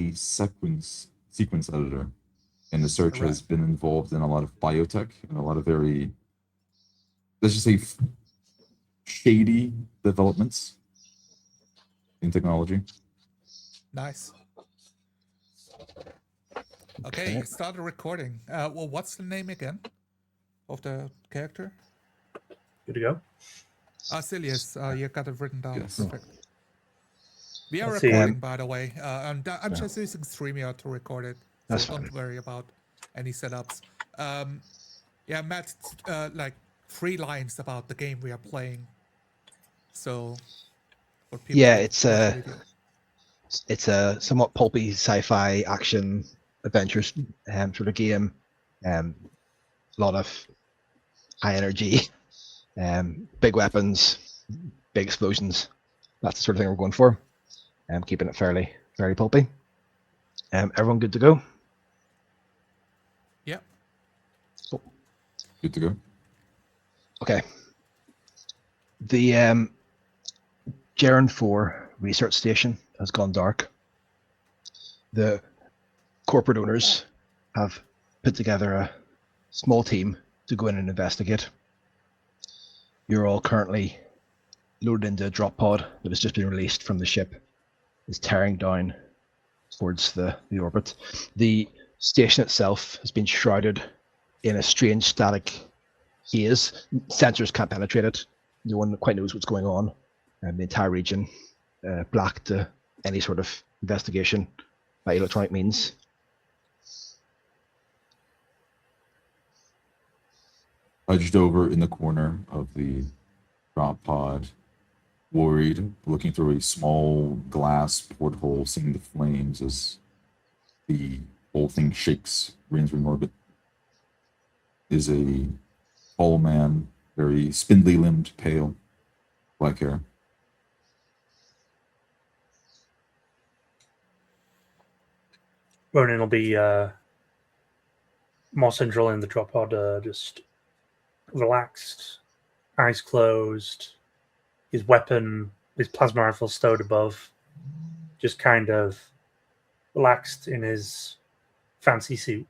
a sequence editor, and the search has been involved in a lot of biotech and a lot of very, let's just say, shady developments in technology. Nice. Okay, you started recording. Well, what's the name again of the character? Good to go. Silius, you got it written down. Yes. Perfect. We are Let's see. recording, by the way. I'm just using StreamYard to record it, so That's don't fine. worry about any setups. Yeah, Matt, like 3 lines about the game we are playing. So, for people Yeah, who it's watch a the video. it's a somewhat pulpy sci-fi action adventure sort of game. A lot of high energy, big weapons, big explosions. That's the sort of thing we're going for. Keeping it fairly pulpy. Everyone good to go? Yep. Cool. Good to go. Okay. The Jaren 4 research station has gone dark. The corporate owners have put together a small team to go in and investigate. You're all currently loaded into a drop pod that has just been released from the ship. It's tearing down towards the orbit. The station itself has been shrouded in a strange static haze. Sensors can't penetrate it. No one quite knows what's going on. The entire region black to any sort of investigation by electronic means. Hunched over in the corner of the drop pod, worried, looking through a small glass porthole, seeing the flames as the whole thing shakes, re-entering orbit, is a tall man, very spindly-limbed, pale, black hair. Ronan will be more central in the drop pod, just relaxed, eyes closed, his weapon, his plasma rifle stowed above, just kind of relaxed in his fancy suit.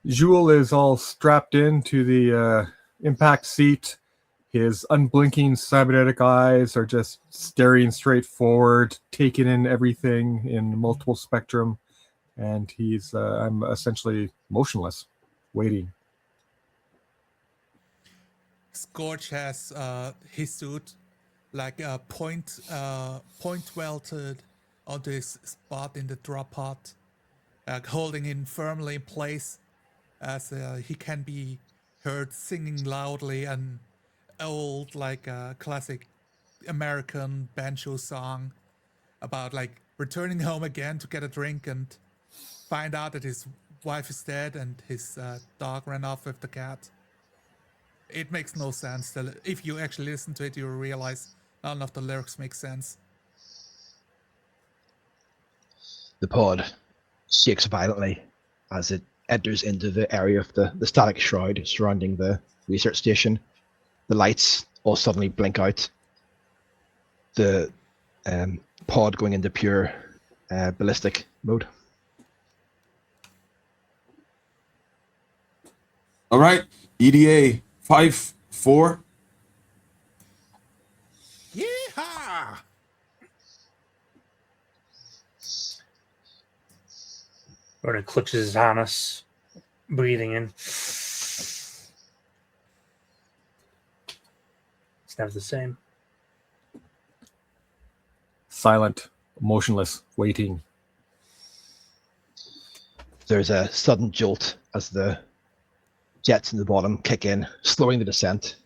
Jules is all strapped into the impact seat. His unblinking cybernetic eyes are just staring straight forward, taking in everything in multiple spectrum. And I'm essentially motionless, waiting. Scorch has his suit like point welted onto his spot in the drop pod, holding him firmly in place as he can be heard singing loudly an old, like classic American banjo song about like returning home again to get a drink and find out that his wife is dead and his dog ran off with the cat. It makes no sense. If you actually listen to it, you realize none of the lyrics make sense. The pod shakes violently as it enters into the area of the static shroud surrounding the research station. The lights all suddenly blink out. The pod going into pure ballistic mode. All right, EDA 5-4. Yeehaw! Ronan clutches his harness, breathing in. It's never the same. Silent, motionless, waiting. There's a sudden jolt as the jets in the bottom kick in, slowing the descent,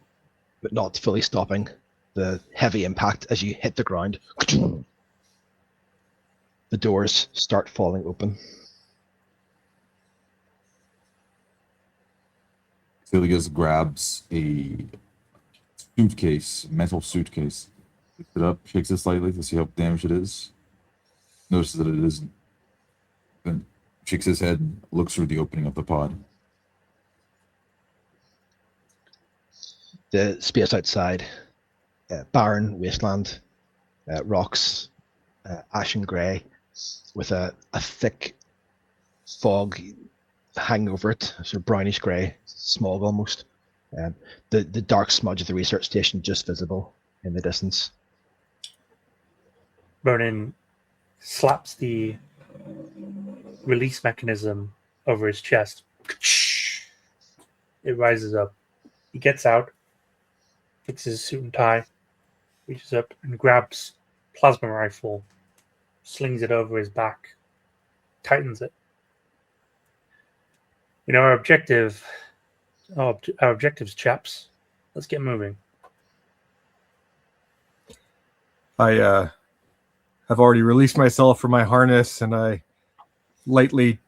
but not fully stopping the heavy impact as you hit the ground. The doors start falling open. Silius grabs a suitcase, metal suitcase, picks it up, shakes it slightly to see how damaged it is, notices that it isn't, then shakes his head, looks through the opening of the pod. The space outside, barren wasteland, rocks, ashen grey, with a thick fog hanging over it, sort of brownish grey, smog almost. The dark smudge of the research station just visible in the distance. Ronan slaps the release mechanism over his chest. It rises up. He gets out, fixes his suit and tie, reaches up and grabs plasma rifle, slings it over his back, tightens it. You know, our objectives, chaps. Let's get moving. I have already released myself from my harness, and I lightly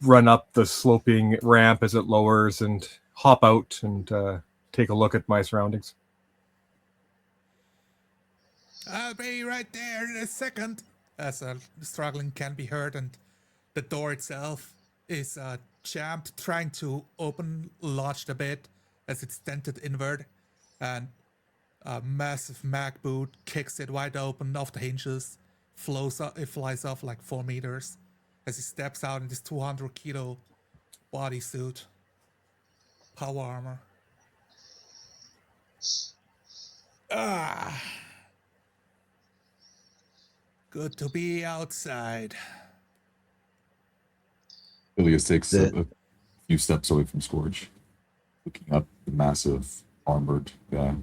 run up the sloping ramp as it lowers and hop out and take a look at my surroundings. I'll be right there in a second. As struggling can be heard, and the door itself is jammed, trying to open, lodged a bit as it's dented inward, and a massive mag boot kicks it wide open off the hinges, it flies off like 4 meters as he steps out in this 200 kilo bodysuit, power armor. Good to be outside. Ilias takes a few steps away from Scourge, looking up the massive armored guy.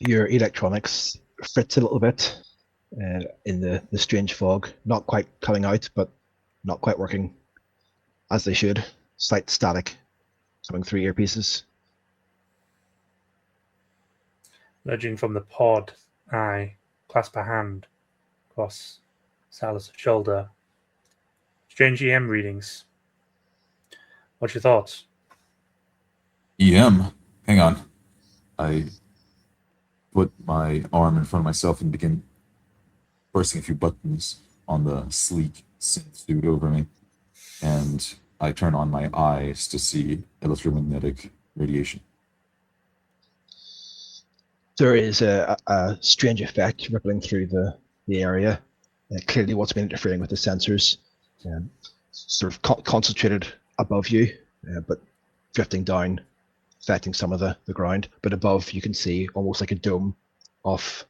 Your electronics fritz a little bit in the strange fog. Not quite coming out, but not quite working as they should. Slight static coming through earpieces. Emerging from the pod, I clasp a hand across Salas' shoulder. Strange EM readings. What's your thoughts? EM? Hang on. I put my arm in front of myself and begin pressing a few buttons on the sleek synth suit over me. And I turn on my eyes to see electromagnetic radiation. There is a strange effect rippling through the area. Clearly what's been interfering with the sensors. Sort of concentrated above you, but drifting down, affecting some of the ground. But above you can see almost like a dome of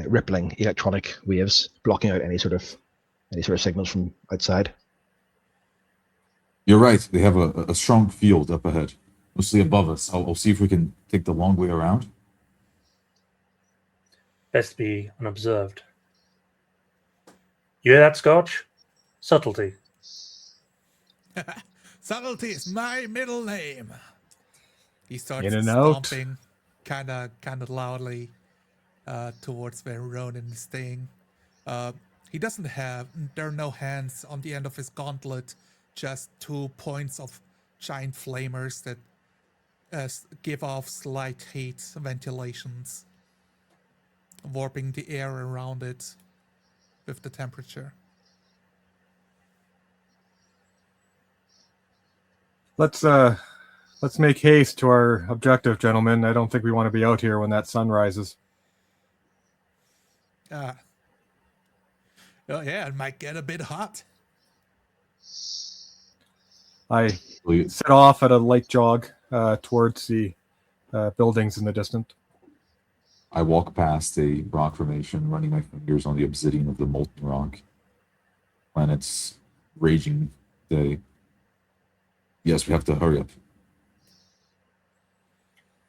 rippling electronic waves, blocking out any sort of signals from outside. You're right. They have a strong field up ahead, mostly above us. I'll see if we can take the long way around. Best be unobserved. You hear that, Scotch? Subtlety. Subtlety is my middle name. He starts In and out. stomping kind of loudly towards where Ronan is staying. There are no hands on the end of his gauntlet, just 2 points of giant flamers that give off slight heat ventilations, warping the air around it with the temperature. Let's make haste to our objective, gentlemen. I don't think we want to be out here when that sun rises. Oh yeah, it might get a bit hot. I set off at a light jog towards the buildings in the distance. I walk past a rock formation, running my fingers on the obsidian of the molten rock. Planet's raging day. Yes, we have to hurry up.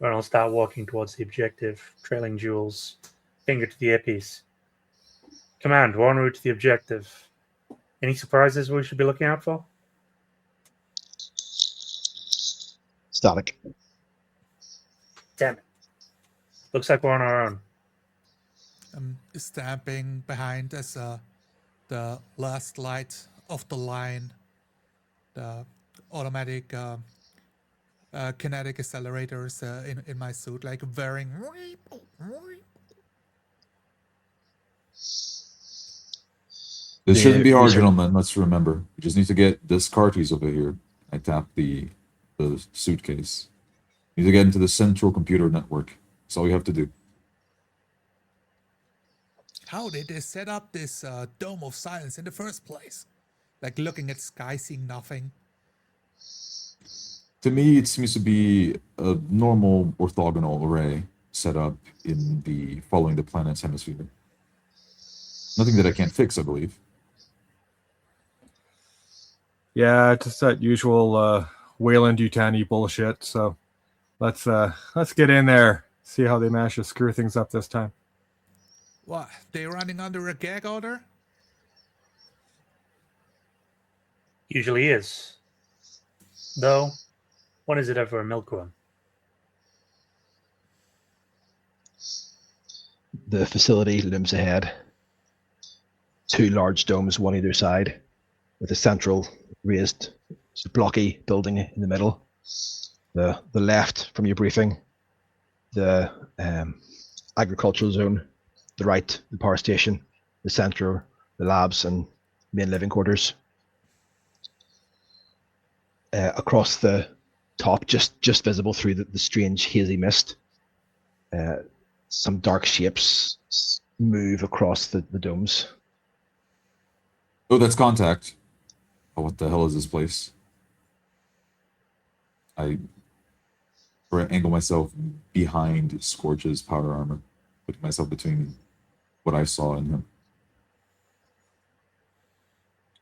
Ron will start walking towards the objective, trailing Jules, finger to the earpiece. Command, we're en route to the objective. Any surprises we should be looking out for? Static. Damn it. Looks like we're on our own. I'm stamping behind as the last light of the line, the automatic kinetic accelerators in my suit, like varying. This shouldn't be hard, gentlemen. Let's remember. We just need to get this car keys over here. I tap the suitcase. You need to get into the central computer network. That's all you have to do. How did they set up this dome of silence in the first place? Like looking at sky, seeing nothing. To me, it seems to be a normal orthogonal array set up in the following the planet's hemisphere. Nothing that I can't fix, I believe. Yeah, just that usual Wayland-Yutani bullshit. So let's get in there, see how they manage to screw things up this time. What? They running under a gag order? Usually is. Though, when is it ever a milk run? The facility looms ahead. 2 large domes, one either side, with a central raised blocky building in the middle. The left from your briefing, the agricultural zone, the right, the power station, the center, the labs and main living quarters. Across the top, just visible through the strange hazy mist, some dark shapes move across the domes. Oh, that's contact. Oh, what the hell is this place? I angle myself behind Scorch's power armor, putting myself between what I saw and him.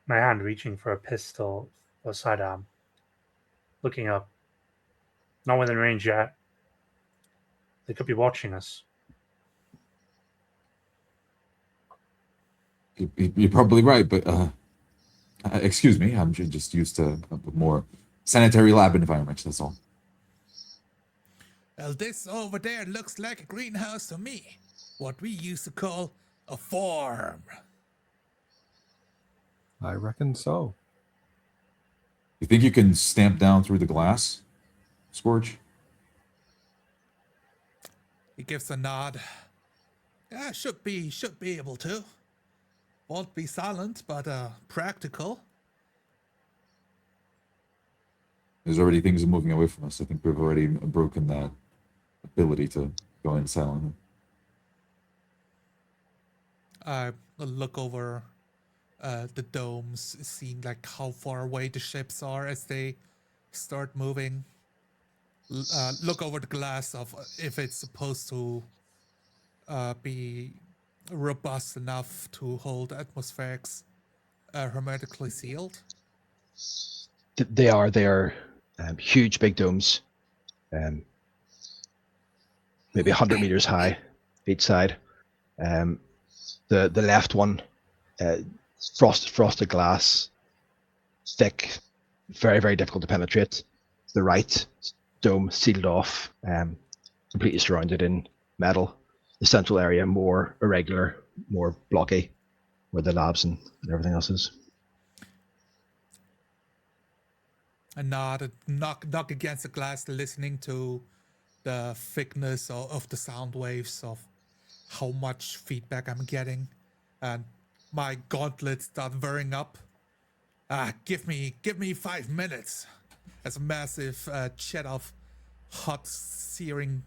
My hand reaching for a pistol or sidearm. Looking up. Not within range yet. They could be watching us. You're probably right, but excuse me, I'm just used to a more sanitary lab environment, that's all. Well, this over there looks like a greenhouse to me. What we used to call a farm. I reckon so. You think you can stamp down through the glass, Scorch? He gives a nod. Yeah, should be able to. Won't be silent, but practical. There's already things moving away from us. I think we've already broken that ability to go in silently. I look over the domes, seeing like how far away the ships are as they start moving. Look over the glass of if it's supposed to be robust enough to hold atmospherics hermetically sealed. They are huge, big domes, maybe 100 meters high each side. The left one, frosted glass, thick, very, very difficult to penetrate. The right dome sealed off, completely surrounded in metal. The central area more irregular, more blocky, where the labs and everything else is. I nod and knock against the glass, listening to the thickness of the sound waves of how much feedback I'm getting, and my gauntlets start whirring up. Give me 5 minutes. As a massive jet of hot, searing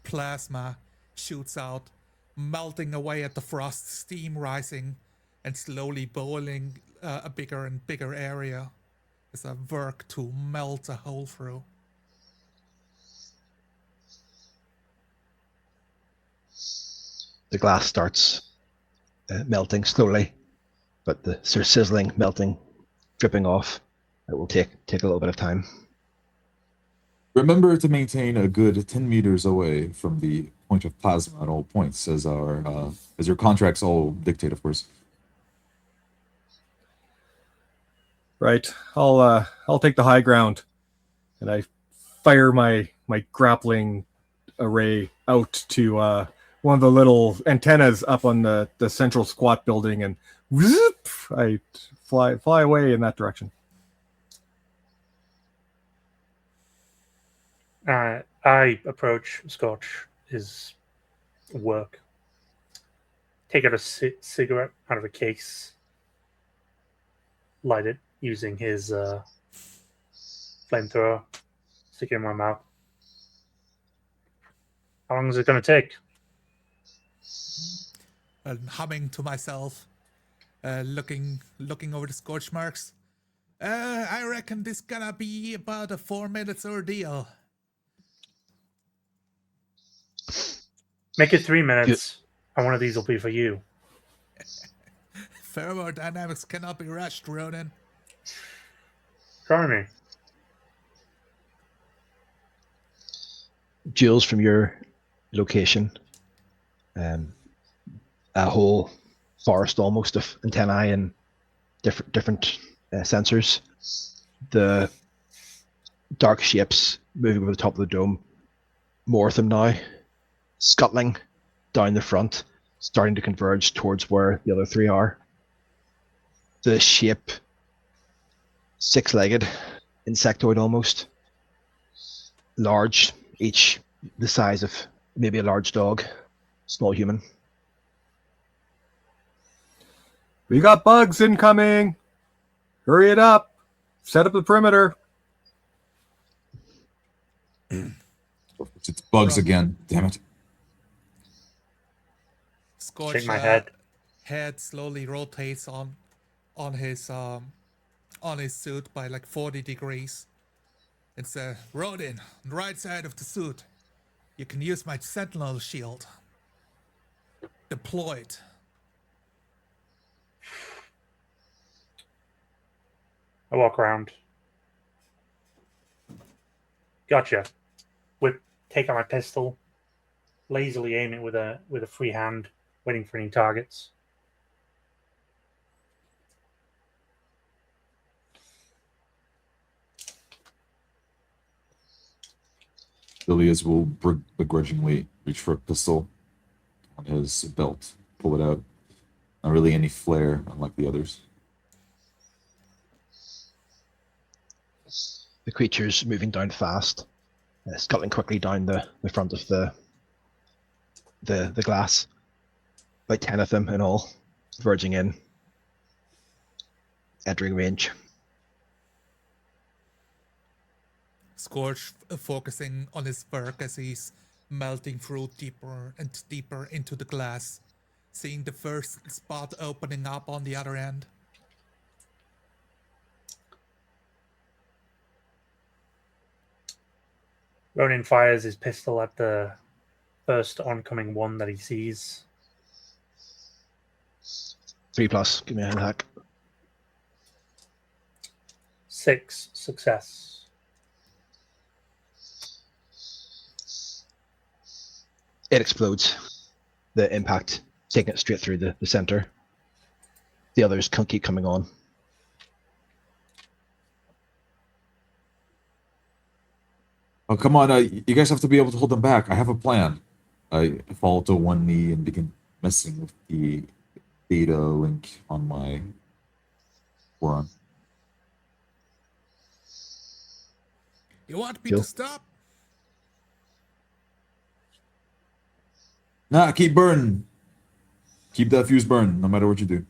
plasma shoots out, melting away at the frost, steam rising and slowly boiling a bigger and bigger area as I work to melt a hole through. The glass starts melting slowly, but the sort of sizzling, melting, dripping off, it will take a little bit of time. Remember to maintain a good 10 meters away from the point of plasma at all points, as your contracts all dictate, of course. Right. I'll take the high ground, and I fire my grappling array out to one of the little antennas up on the central squat building, and whoop, I fly away in that direction. I approach Scotch, his work, take out a cigarette out of a case, light it using his flamethrower, stick it in my mouth. How long is it going to take? And humming to myself, looking over the scorch marks. I reckon this gonna be about a 4 minutes ordeal. Make it 3 minutes, and one of these will be for you. Thermodynamics cannot be rushed, Ronan. Try me. Jules, from your location, a whole forest almost of antennae and different sensors. The dark shapes moving over the top of the dome. More of them now, scuttling down the front, starting to converge towards where the other three are. The shape, six-legged, insectoid almost, large, each the size of maybe a large dog, small human. We got bugs incoming. Hurry it up. Set up the perimeter. It's bugs again. Damn it. Scorch Shake my head. head slowly rotates on his suit by like 40 degrees. It's Rodin, on the right side of the suit. You can use my sentinel shield. Deployed. I walk around. Gotcha. Take out my pistol, lazily aim it with a free hand, waiting for any targets. Ilias will begrudgingly reach for a pistol on his belt, pull it out. Not really any flare, unlike the others. The creatures moving down fast, scuttling quickly down the front of the glass. About 10 of them in all, verging in, entering range. Scorch focusing on his work as he's melting through deeper and deeper into the glass, seeing the first spot opening up on the other end. Ronin fires his pistol at the first oncoming one that he sees. 3+, give me a hand hack. 6 success. It explodes. The impact taking it straight through the center. The others can keep coming on. Oh, come on. You guys have to be able to hold them back. I have a plan. I fall to one knee and begin messing with the data link on my forearm. You want me Jill? to stop? Nah, keep burning. Keep that fuse burning, no matter what you do.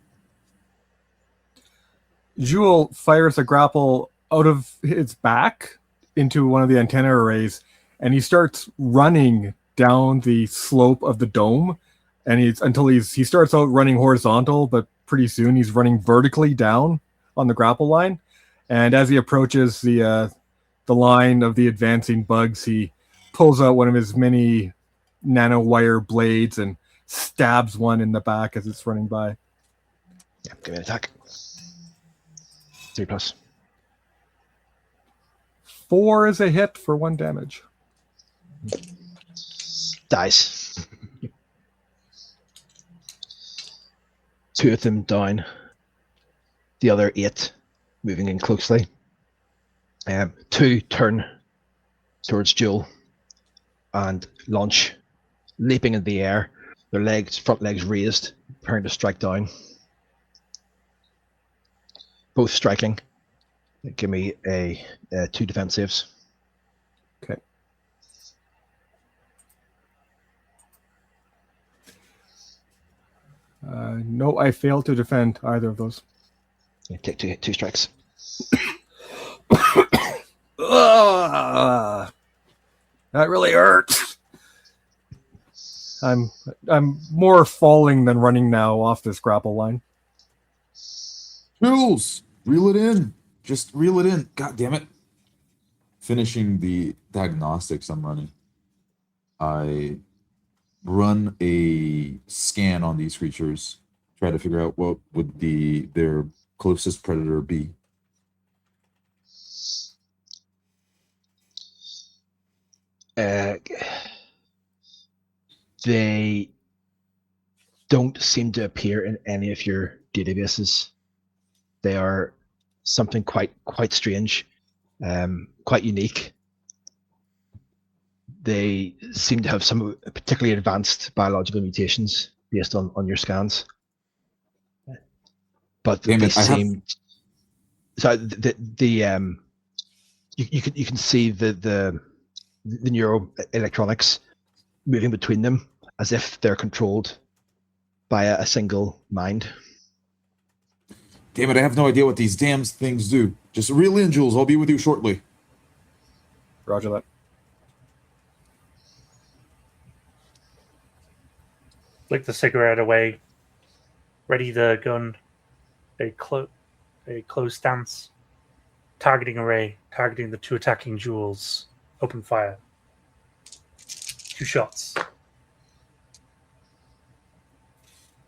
Jewel fires a grapple out of its back into one of the antenna arrays, and he starts running down the slope of the dome. And he starts out running horizontal, but pretty soon he's running vertically down on the grapple line. And as he approaches the line of the advancing bugs, he pulls out one of his many nanowire blades and stabs one in the back as it's running by. Yeah, give me an attack. 3+. 4 is a hit for 1 damage. Dies. 2 of them down. The other 8 moving in closely. 2 turn towards Jewel and launch, leaping in the air. Their front legs raised, preparing to strike down. Both striking. Give me a 2 defense saves. Okay. No, I failed to defend either of those. Yeah, take 2 strikes. Ugh, that really hurts. I'm more falling than running now off this grapple line. Jules, reel it in. Just reel it in. God damn it. Finishing the diagnostics I'm running, I run a scan on these creatures, try to figure out what would their closest predator be. They don't seem to appear in any of your databases. They are something quite strange, quite unique. They seem to have some particularly advanced biological mutations based on your scans. But Damn they it, I have- seem so you can see the neuroelectronics moving between them as if they're controlled by a single mind. Damn it, I have no idea what these damn things do. Just reel in, Jules. I'll be with you shortly. Roger that. Flick the cigarette away. Ready the gun. A closed stance. Targeting array. Targeting the 2 attacking jewels. Open fire. 2 shots.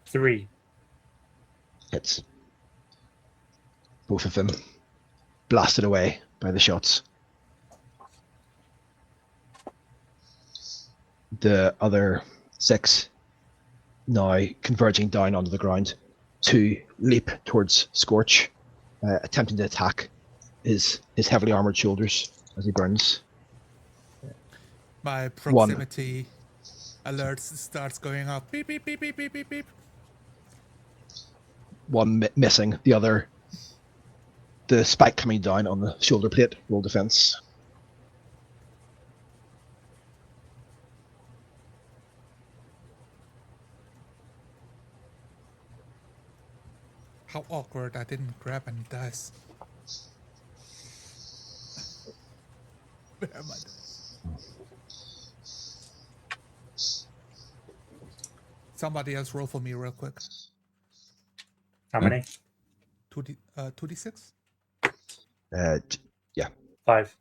3. Hits. Both of them blasted away by the shots. The other 6 now converging down onto the ground to leap towards Scorch, attempting to attack his heavily armored shoulders as he burns. My proximity alerts starts going off. Beep, beep, beep, beep, beep, beep, beep. One missing, the other, the spike coming down on the shoulder plate. Roll defense. How awkward, I didn't grab any dice. Where am I? Somebody else roll for me real quick. How many? 2d6? Yeah. 5.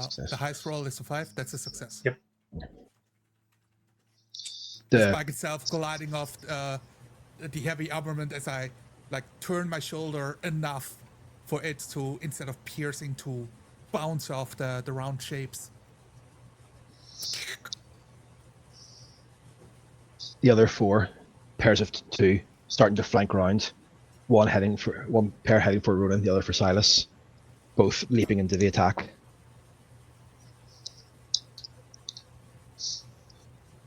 Success. The highest roll is a 5. That's a success. Yep. The spike itself gliding off the heavy armament as I turn my shoulder enough for it to, instead of piercing, to bounce off the round shapes. The other 4 pairs of 2 starting to flank round. One pair heading for Ronan, the other for Silas. Both leaping into the attack.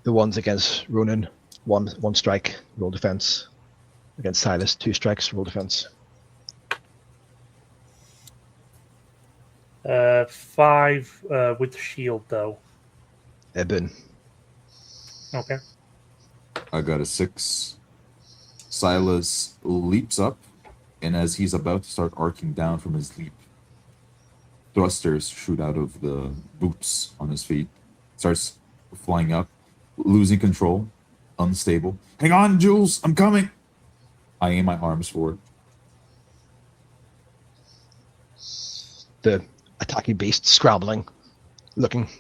The ones against Ronan, one strike, roll defense. Against Silas, 2 strikes, roll defense. 5 with the shield, though. Boon. Okay. I got a 6. Silas leaps up, and as he's about to start arcing down from his leap, thrusters shoot out of the boots on his feet. Starts flying up, losing control, unstable. Hang on, Jules, I'm coming! I aim my arms forward. The attacking beast scrambling,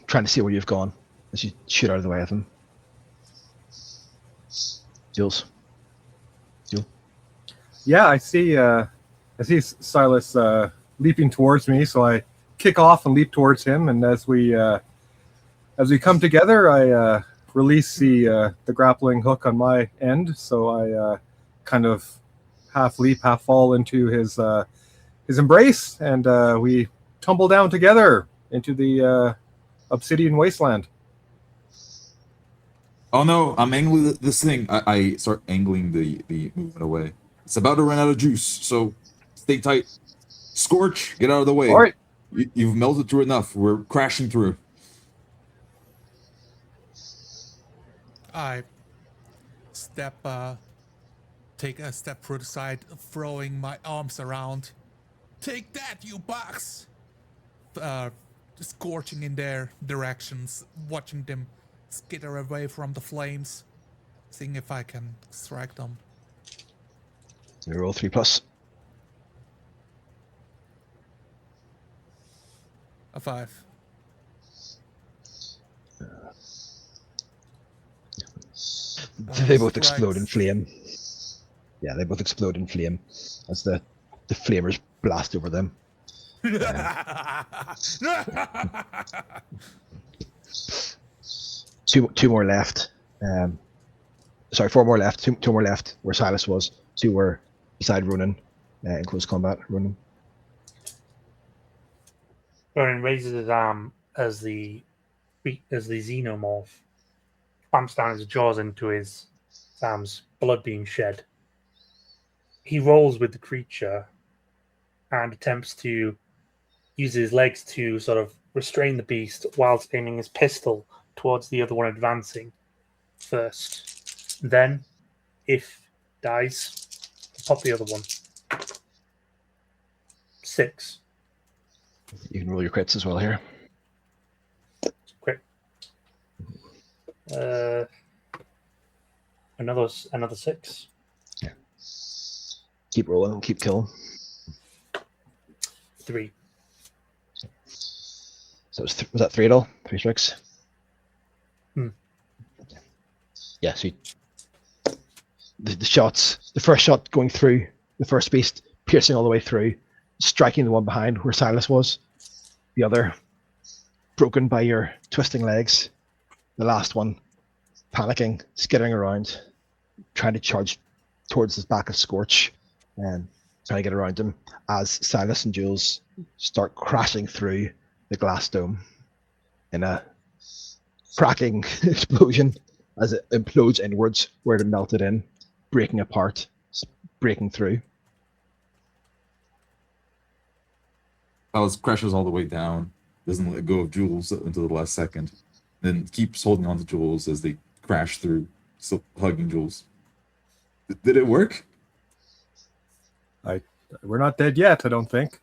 trying to see where you've gone as you shoot out of the way of him. Jules. Yeah, I see Silas leaping towards me, so I kick off and leap towards him. And as we come together, I release the grappling hook on my end, so I kind of half leap, half fall into his embrace, and we tumble down together into the obsidian wasteland. Oh no, I'm angling this thing. I start angling the movement away. It's about to run out of juice, so stay tight. Scorch, get out of the way. All right. You've melted through enough. We're crashing through. I take a step through the side, throwing my arms around. Take that, you bugs! Scorching in their directions, watching them skitter away from the flames, seeing if I can strike them. So we roll 3+. A 5. They both Strikes. explode in flame. Yeah, they both explode in flame as the flamers blast over them. Two more left. Sorry, 4 more left. Two more left where Silas was. 2 were beside Ronan in close combat. Ronan. Ronan raises his arm as the xenomorph clamps down his jaws into his arms, blood being shed. He rolls with the creature and attempts to use his legs to sort of restrain the beast whilst aiming his pistol towards the other one advancing first. Then, if dies, pop the other one. 6. You can roll your crits as well here. Quick. Another 6. Yeah. Keep rolling, keep killing. 3. So was that 3 at all? 3 strikes? Yeah, so the shots, the first shot going through the first beast, piercing all the way through, striking the one behind where Silas was. The other broken by your twisting legs. The last one panicking, skittering around, trying to charge towards the back of Scorch and trying to get around him as Silas and Jules start crashing through the glass dome in a cracking explosion as it implodes inwards where it melted in, breaking apart, breaking through. Alice crashes all the way down, doesn't let go of Jules until the last second, then keeps holding on to Jules as they crash through, still hugging Jules. Did it work? We're not dead yet, I don't think.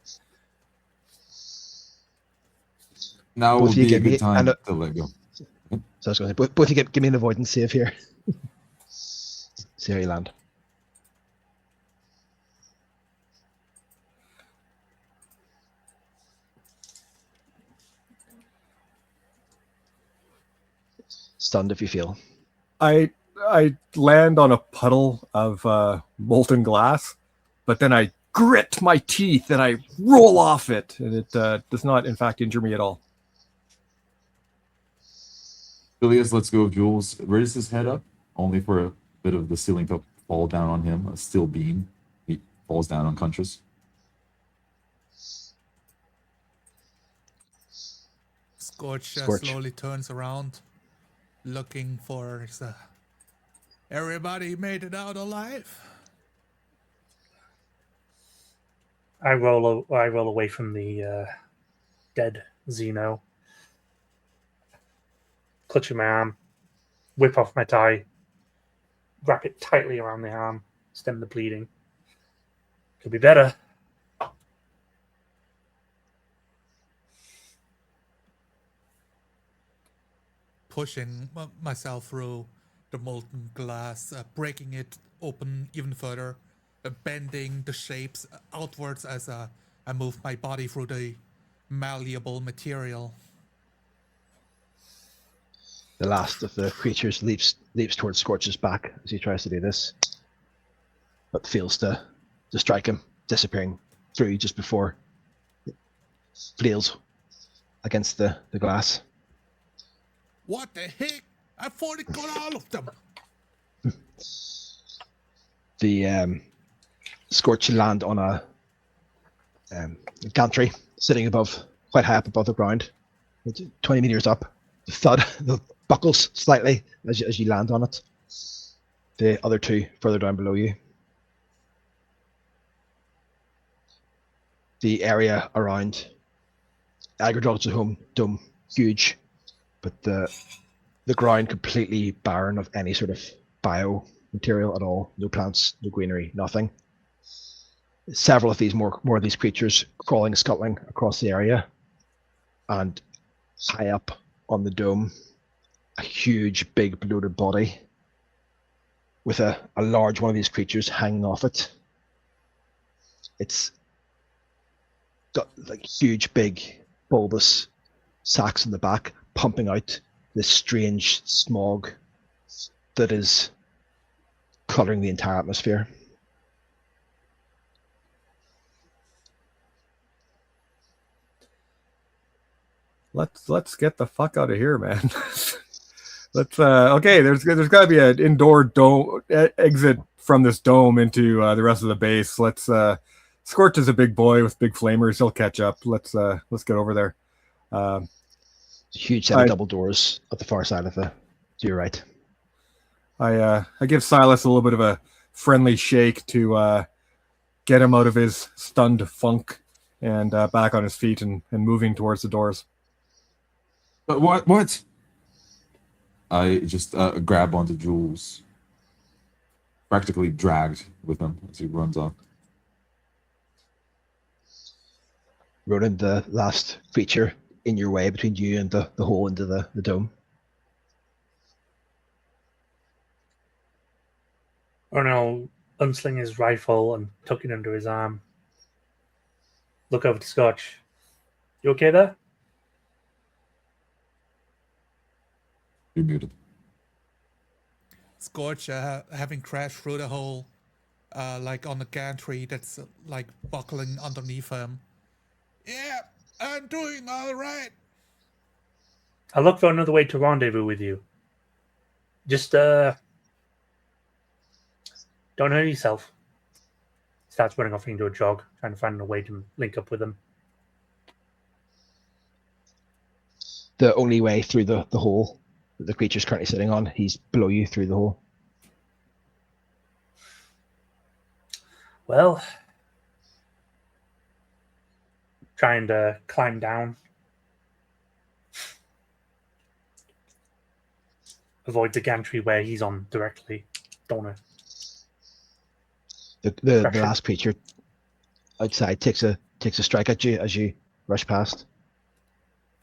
Now Both would of you be a give me good time to let go. So I was going to say, both of you give me an avoidance save here. See how you land. Stunned if you feel. I land on a puddle of molten glass, but then I grit my teeth and I roll off it, and it does not, in fact, injure me at all. Phileas lets go of Jules, raises his head up, only for a bit of the ceiling to fall down on him, a steel beam. He falls down unconscious. Scorch Scorch. slowly turns around, looking for everybody made it out alive. I roll away from the dead Xeno, clutching my arm, whip off my tie, wrap it tightly around the arm, stem the bleeding. Could be better. Pushing myself through the molten glass, breaking it open even further, bending the shapes outwards as I move my body through the malleable material. The last of the creatures leaps towards Scorch's back as he tries to do this, but fails to strike him, disappearing through just before it flails against the glass. What the heck? I thought it got all of them. The Scorch land on a gantry sitting quite high up above the ground, 20 meters up. The thud buckles slightly as you land on it. The other 2 further down below you. The area around Agrodog's dome, huge, but the ground completely barren of any sort of bio material at all. No plants, no greenery, nothing. Several of these more of these creatures crawling, scuttling across the area, and high up on the dome, a huge, big, bloated body with a large one of these creatures hanging off it. It's got like huge, big, bulbous sacs in the back, pumping out this strange smog that is coloring the entire atmosphere. Let's get the fuck out of here, man. Let's okay. There's got to be an indoor dome exit from this dome into the rest of the base. Let's Scorch is a big boy with big flamers. He'll catch up. Let's get over there. A huge set of double doors at the far side of the to your right. I give Silas a little bit of a friendly shake to get him out of his stunned funk and back on his feet and moving towards the doors. But what? I just grab onto Jules, practically dragged with him as he runs off. Ronan, the last creature in your way between you and the hole into the dome. Ronan will unsling his rifle and tuck it under his arm. Look over to Scotch. You okay there? You're muted. Scorch, having crashed through the hole, like on the gantry that's like buckling underneath him. Yeah, I'm doing all right. I'll look for another way to rendezvous with you. Just, don't hurt yourself. Starts running off into a jog, trying to find a way to link up with them. The only way through the hole that the creature's currently sitting on, he's below you through the hole. Well, trying to climb down. Avoid the gantry where he's on directly. Don't want to. The last creature outside takes a strike at you as you rush past.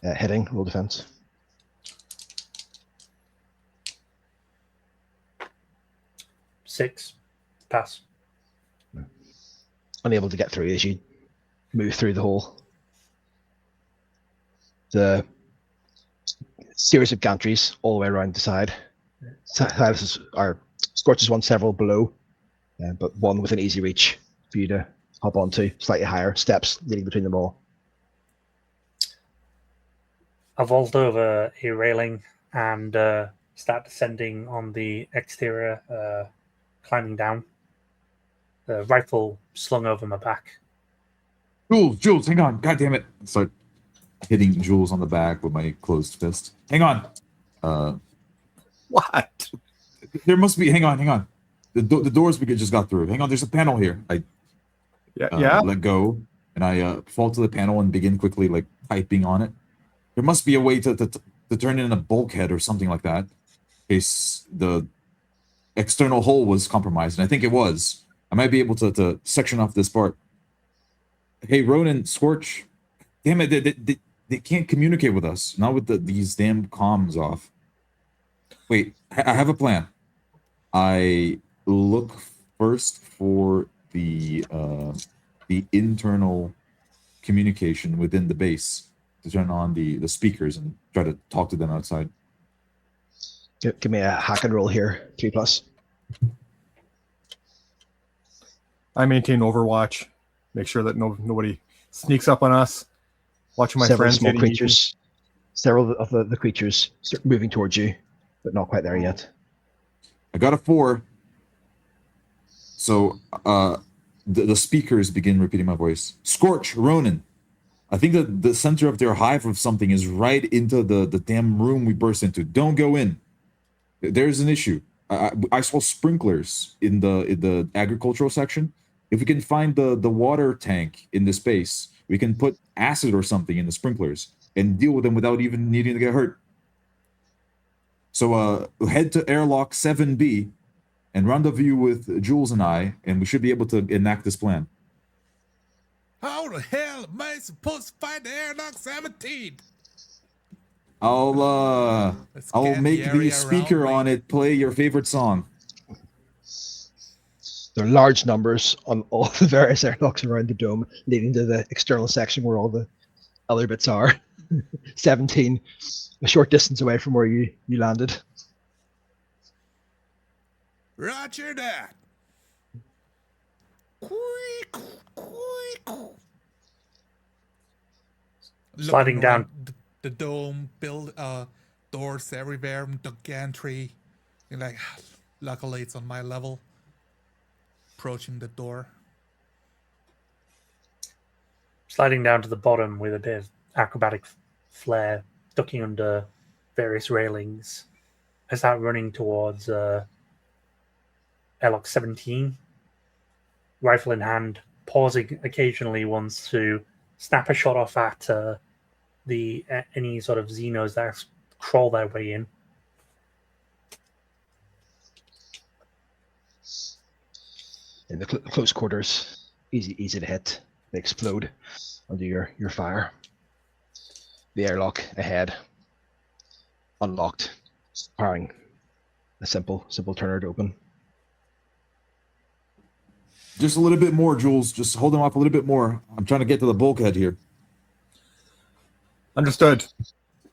Hitting, roll defense. Six. Pass. Unable to get through as you move through the hole. The series of gantries all the way around the side. Scorches one several below, but one with an easy reach for you to hop onto, slightly higher steps leading between them all. I vault over a railing and start descending on the exterior, climbing down. The rifle slung over my back. Jules, hang on. God damn it. Start hitting Jules on the back with my closed fist. Hang on. What? There must be. Hang on. The doors we just got through. Hang on. There's a panel here. I let go and I fall to the panel and begin quickly like typing on it. There must be a way to turn it in a bulkhead or something like that, in case the external hull was compromised, and I think it was. I might be able to section off this part. Hey, Ronan, Scorch, damn it, they can't communicate with us. Not with these damn comms off. Wait, I have a plan. I look first for the internal communication within the base to turn on the speakers and try to talk to them outside. Give me a hack and roll here, 3+. I maintain Overwatch. Make sure that nobody sneaks up on us. Watching my Several friends. small creatures. Several of the creatures start moving towards you, but not quite there yet. I got a 4. So the speakers begin repeating my voice. Scorch, Ronan. I think that the center of their hive of something is right into the damn room we burst into. Don't go in. There's an issue. I saw sprinklers in the agricultural section. If we can find the water tank in the space, we can put acid or something in the sprinklers and deal with them without even needing to get hurt. So head to airlock 7B and rendezvous with Jules and I, and we should be able to enact this plan. How the hell am I supposed to find the airlock 17? I'll Scan make the area speaker around on me. it play your favorite song. There are large numbers on all the various airlocks around the dome, leading to the external section where all the other bits are. 17, a short distance away from where you landed. Roger that. Sliding Looking down. around the dome, build doors everywhere, the gantry. And like, luckily it's on my level. Approaching the door. Sliding down to the bottom with a bit of acrobatic flair, ducking under various railings. I start running towards airlock 17, rifle in hand, pausing occasionally once to snap a shot off at any sort of Xenos that crawl their way in. In the close quarters, easy to hit. They explode under your fire. The airlock ahead, unlocked, firing a simple turner to open. Just a little bit more, Jules. Just hold him off a little bit more. I'm trying to get to the bulkhead here. Understood.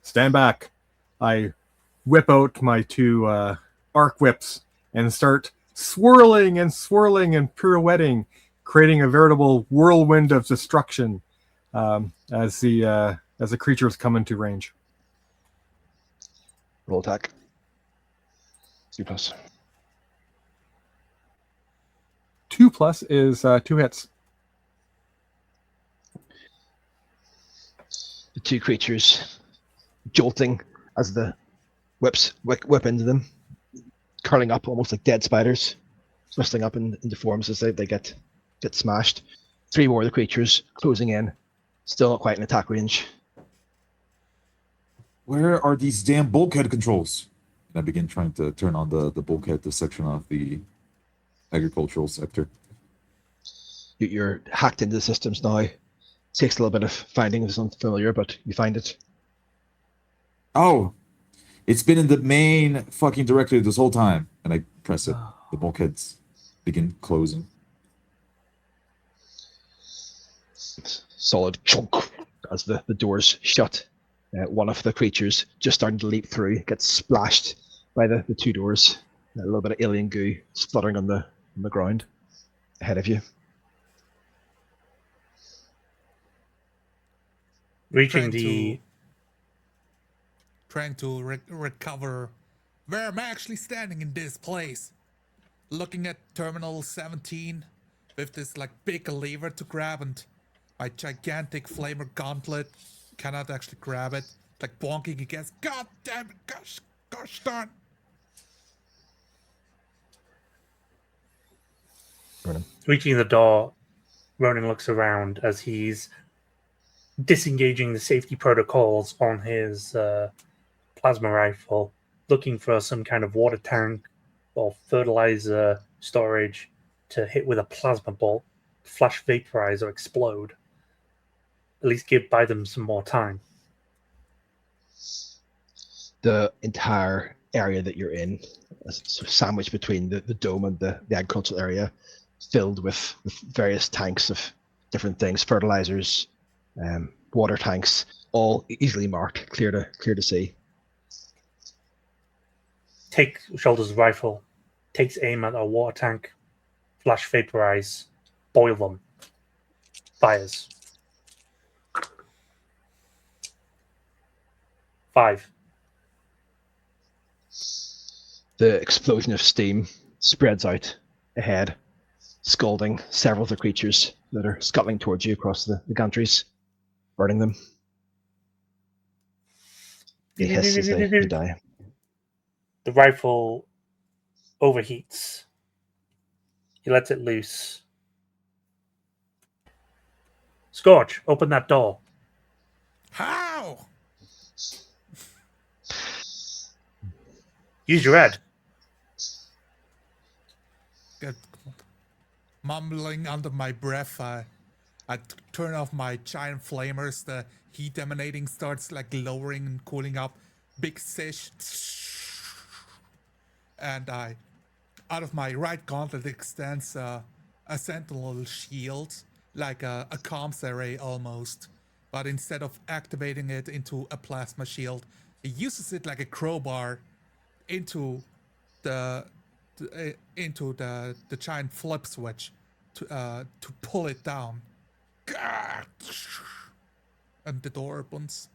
Stand back. I whip out my two arc whips and start swirling and pirouetting, creating a veritable whirlwind of destruction as the creatures come into range. Roll attack. 2+. 2+ is 2 hits. The two creatures jolting as the whips whip into them, curling up almost like dead spiders, twisting up into forms as they get smashed. 3 more of the creatures closing in, still not quite in attack range. Where are these damn bulkhead controls? And I begin trying to turn on the bulkhead, the section of the agricultural sector. You're hacked into the systems now. Takes a little bit of finding if it's unfamiliar, but you find it. Oh, it's been in the main fucking directory this whole time. And I press it. The bulkheads begin closing. Solid chunk as the doors shut. One of the creatures just starting to leap through gets splashed by the 2 doors. A little bit of alien goo spluttering on the ground ahead of you. Reaching trying to recover where am I actually standing in this place. Looking at Terminal 17 with this like big lever to grab, and my gigantic flamer gauntlet cannot actually grab it. Like bonking against. God damn it! Gosh darn! Reaching the door, Ronan looks around as he's disengaging the safety protocols on his plasma rifle, looking for some kind of water tank or fertilizer storage to hit with a plasma bolt, flash vaporize or explode. At least buy them some more time. The entire area that you're in, sort of sandwiched between the dome and the agricultural area, filled with various tanks of different things, fertilizers, water tanks, all easily marked, clear to see. Shoulders rifle, takes aim at a water tank, flash vaporize, boil them, fires. 5. The explosion of steam spreads out ahead, scalding several of the creatures that are scuttling towards you across the gantries, burning them. They hiss as they die. The rifle overheats. He lets it loose. Scorch, open that door. How? Use your head. Mumbling under my breath, I turn off my giant flamers. The heat emanating starts like lowering and cooling up. Big sish. And out of my right gauntlet extends a sentinel shield, like a comms array almost. But instead of activating it into a plasma shield, it uses it like a crowbar into the giant flip switch to pull it down. And the door opens.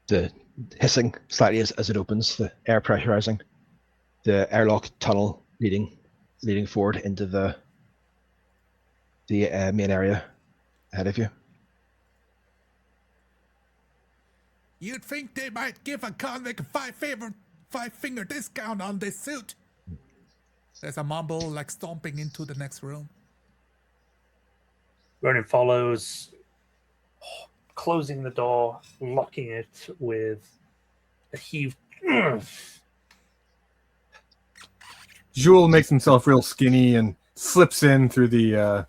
The hissing slightly as it opens, the air pressurizing, the airlock tunnel leading forward into the main area ahead of you. You'd think they might give a convict a five-finger discount on this suit. There's a mumble like stomping into the next room. Ronan follows, closing the door, locking it with a heave. Jewel makes himself real skinny and slips in through the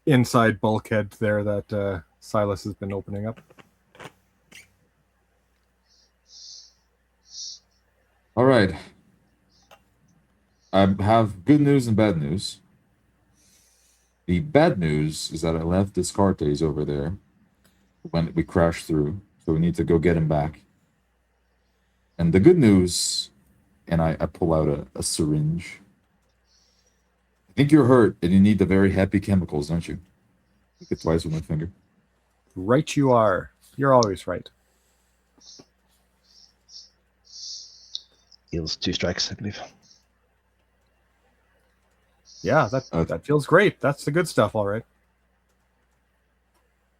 inside bulkhead there that Silas has been opening up. All right. I have good news and bad news. The bad news is that I left Descartes over there when we crashed through, so we need to go get him back. And the good news, and I pull out a syringe. I think you're hurt and you need the very happy chemicals, don't you? Look it twice with my finger. Right you are. You're always right. Heals 2 strikes, I believe. Yeah, that feels great. That's the good stuff, all right.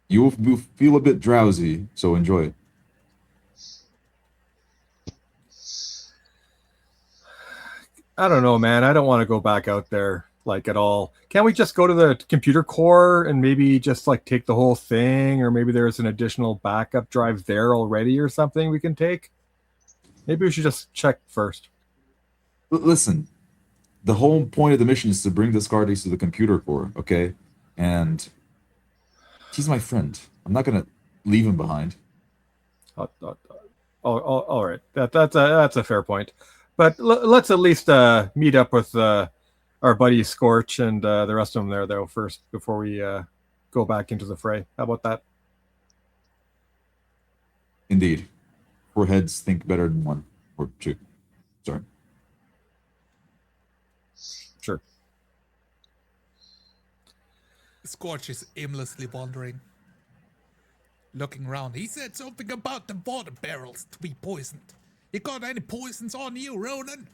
You'll feel a bit drowsy, so enjoy it. I don't know, man. I don't want to go back out there like at all. Can't we just go to the computer core and maybe just like take the whole thing, or maybe there's an additional backup drive there already or something we can take? Maybe we should just check first. Listen, the whole point of the mission is to bring Descartes to the computer core, okay? And he's my friend. I'm not gonna leave him behind. Oh, all right. That's a fair point. But let's at least meet up with our buddy Scorch and the rest of them there, though, first before we go back into the fray. How about that? Indeed. 4 heads think better than 1 or 2. Sorry. Sure. Scorch is aimlessly wandering, looking around. He said something about the water barrels to be poisoned. You got any poisons on you, Ronan?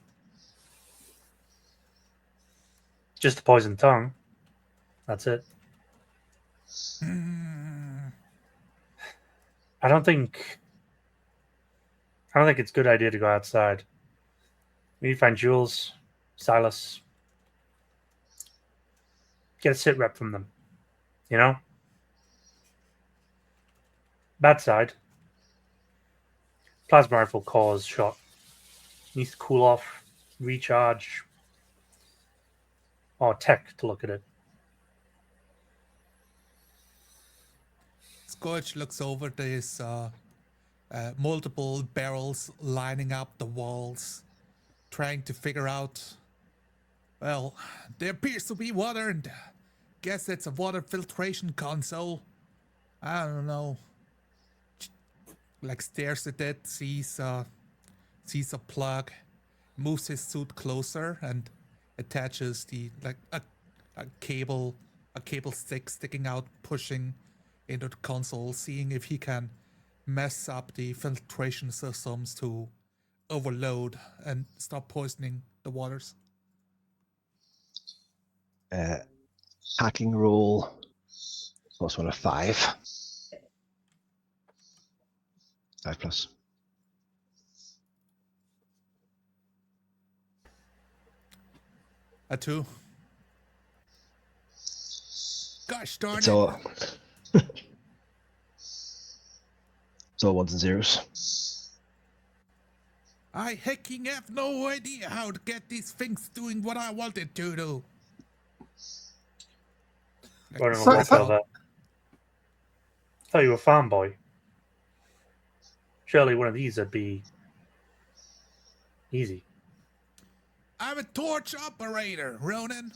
Just a poison tongue. That's it. I don't think it's a good idea to go outside. We need to find Jules, Silas. Get a sit rep from them. You know? Bad side. Plasma rifle cause shot. Needs to cool off, recharge. Or tech to look at it. Scorch looks over these multiple barrels lining up the walls, trying to figure out. Well, there appears to be water, and guess it's a water filtration console. I don't know. Like stares at it, sees a plug, moves his suit closer, and attaches the a cable stick sticking out, pushing into the console, seeing if he can mess up the filtration systems to overload and stop poisoning the waters. Hacking roll. Also on a 5. 5 plus. A 2. Gosh darn It's it. all it's all 1s and 0s. I hecking have no idea how to get these things doing what I wanted to do. Like, Running a So- walk so- over. Thought you were a farm boy. Surely one of these would be easy. I'm a torch operator, Ronan.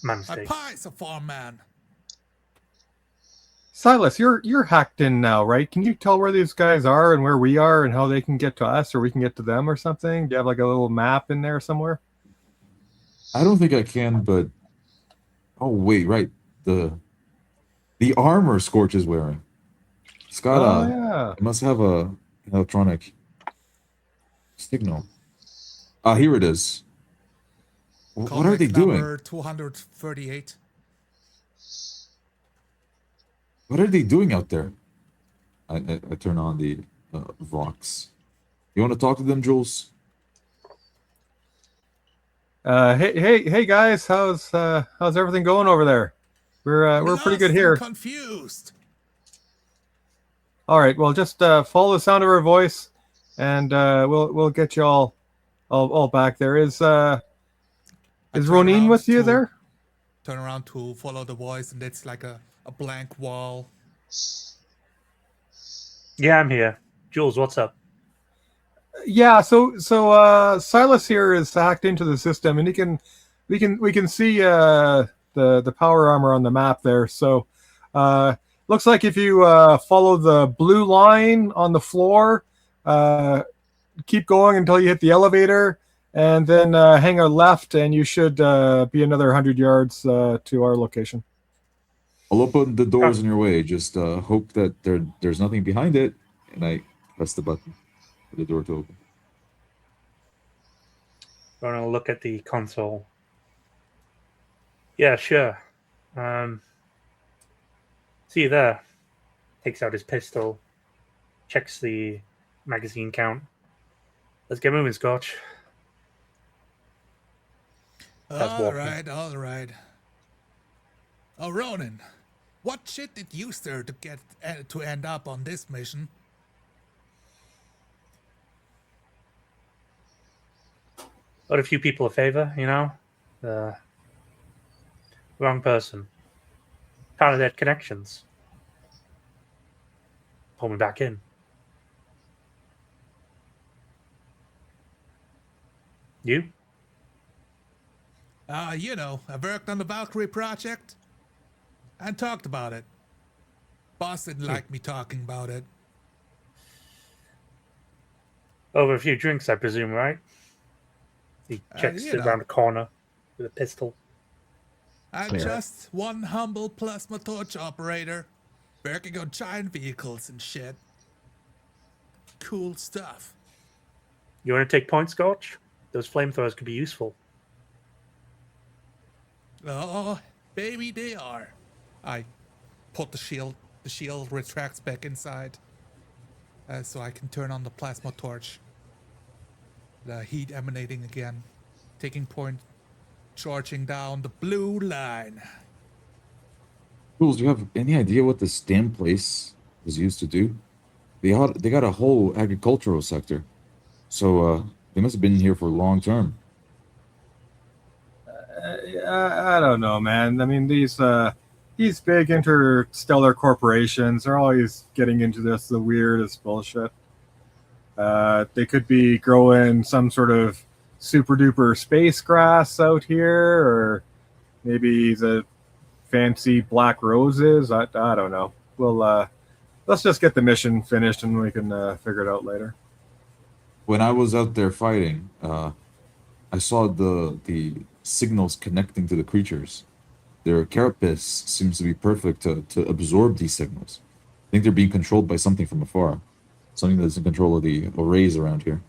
My My mistake. pie's a farm man. Silas, you're hacked in now, right? Can you tell where these guys are and where we are and how they can get to us or we can get to them or something? Do you have like a little map in there somewhere? I don't think I can, but oh wait, right. The armor Scorch is wearing. It's got Oh a yeah. it must have a electronic signal. Ah, here it is. What are they Comic doing? number 238. What are they doing out there? I turn on the Vox. You want to talk to them, Jules? Hey guys, how's everything going over there? We're pretty good Lost and here. confused. All right, well just follow the sound of our voice, and we'll get you all back there. Is I turn Ronin around with you to- there? Turn around to follow the voice, and it's like a blank wall. Yeah, I'm here. Jules, what's up? Yeah, so Silas here is hacked into the system, and we can see the power armor on the map there. So looks like if you follow the blue line on the floor, keep going until you hit the elevator, and then hang a left, and you should be another 100 yards to our location. I'll open the doors in your way. Just hope that there's nothing behind it, and I press the button for the door to open. Going to look at the console. Yeah, sure. See you there. Takes out his pistol. Checks the magazine count. Let's get moving, Scotch. That's All walking. right, all right. Oh, Ronan, what shit did you stir to get to end up on this mission? Got a few people a favor, you know? Wrong person. Kind of had connections. Pull me back in. You? You know, I worked on the Valkyrie project and talked about it. Boss didn't like me talking about it. Over a few drinks, I presume, right? He checks you it know. around the corner with a pistol. I'm Clear. just one humble plasma torch operator, working on giant vehicles and shit. Cool stuff. You want to take points, Scotch? Those flamethrowers could be useful. Oh, baby, they are. I put the shield. The shield retracts back inside, so I can turn on the plasma torch. The heat emanating again, taking point, charging down the blue line. Jules, do you have any idea what this damn place was used to do? They got a whole agricultural sector, so they must have been here for long term. I don't know, man. I mean, these big interstellar corporations are always getting into the weirdest bullshit. They could be growing some sort of super duper space grass out here, or maybe the fancy black roses. I don't know. We'll let's just get the mission finished and we can figure it out later. When I was out there fighting, I saw the signals connecting to the creatures. Their carapace seems to be perfect to absorb these signals. I think they're being controlled by something from afar. Something that's in control of the arrays around here.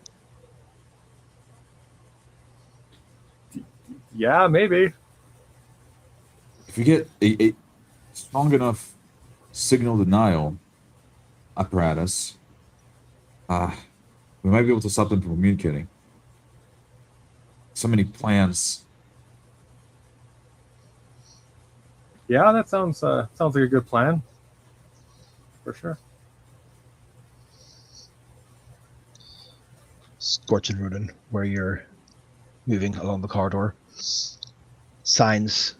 Yeah, maybe. If you get a strong enough signal denial apparatus, we might be able to stop them from communicating. So many plans. Yeah, that sounds like a good plan. For sure. Scorch and Rudin, where you're moving along the corridor. Signs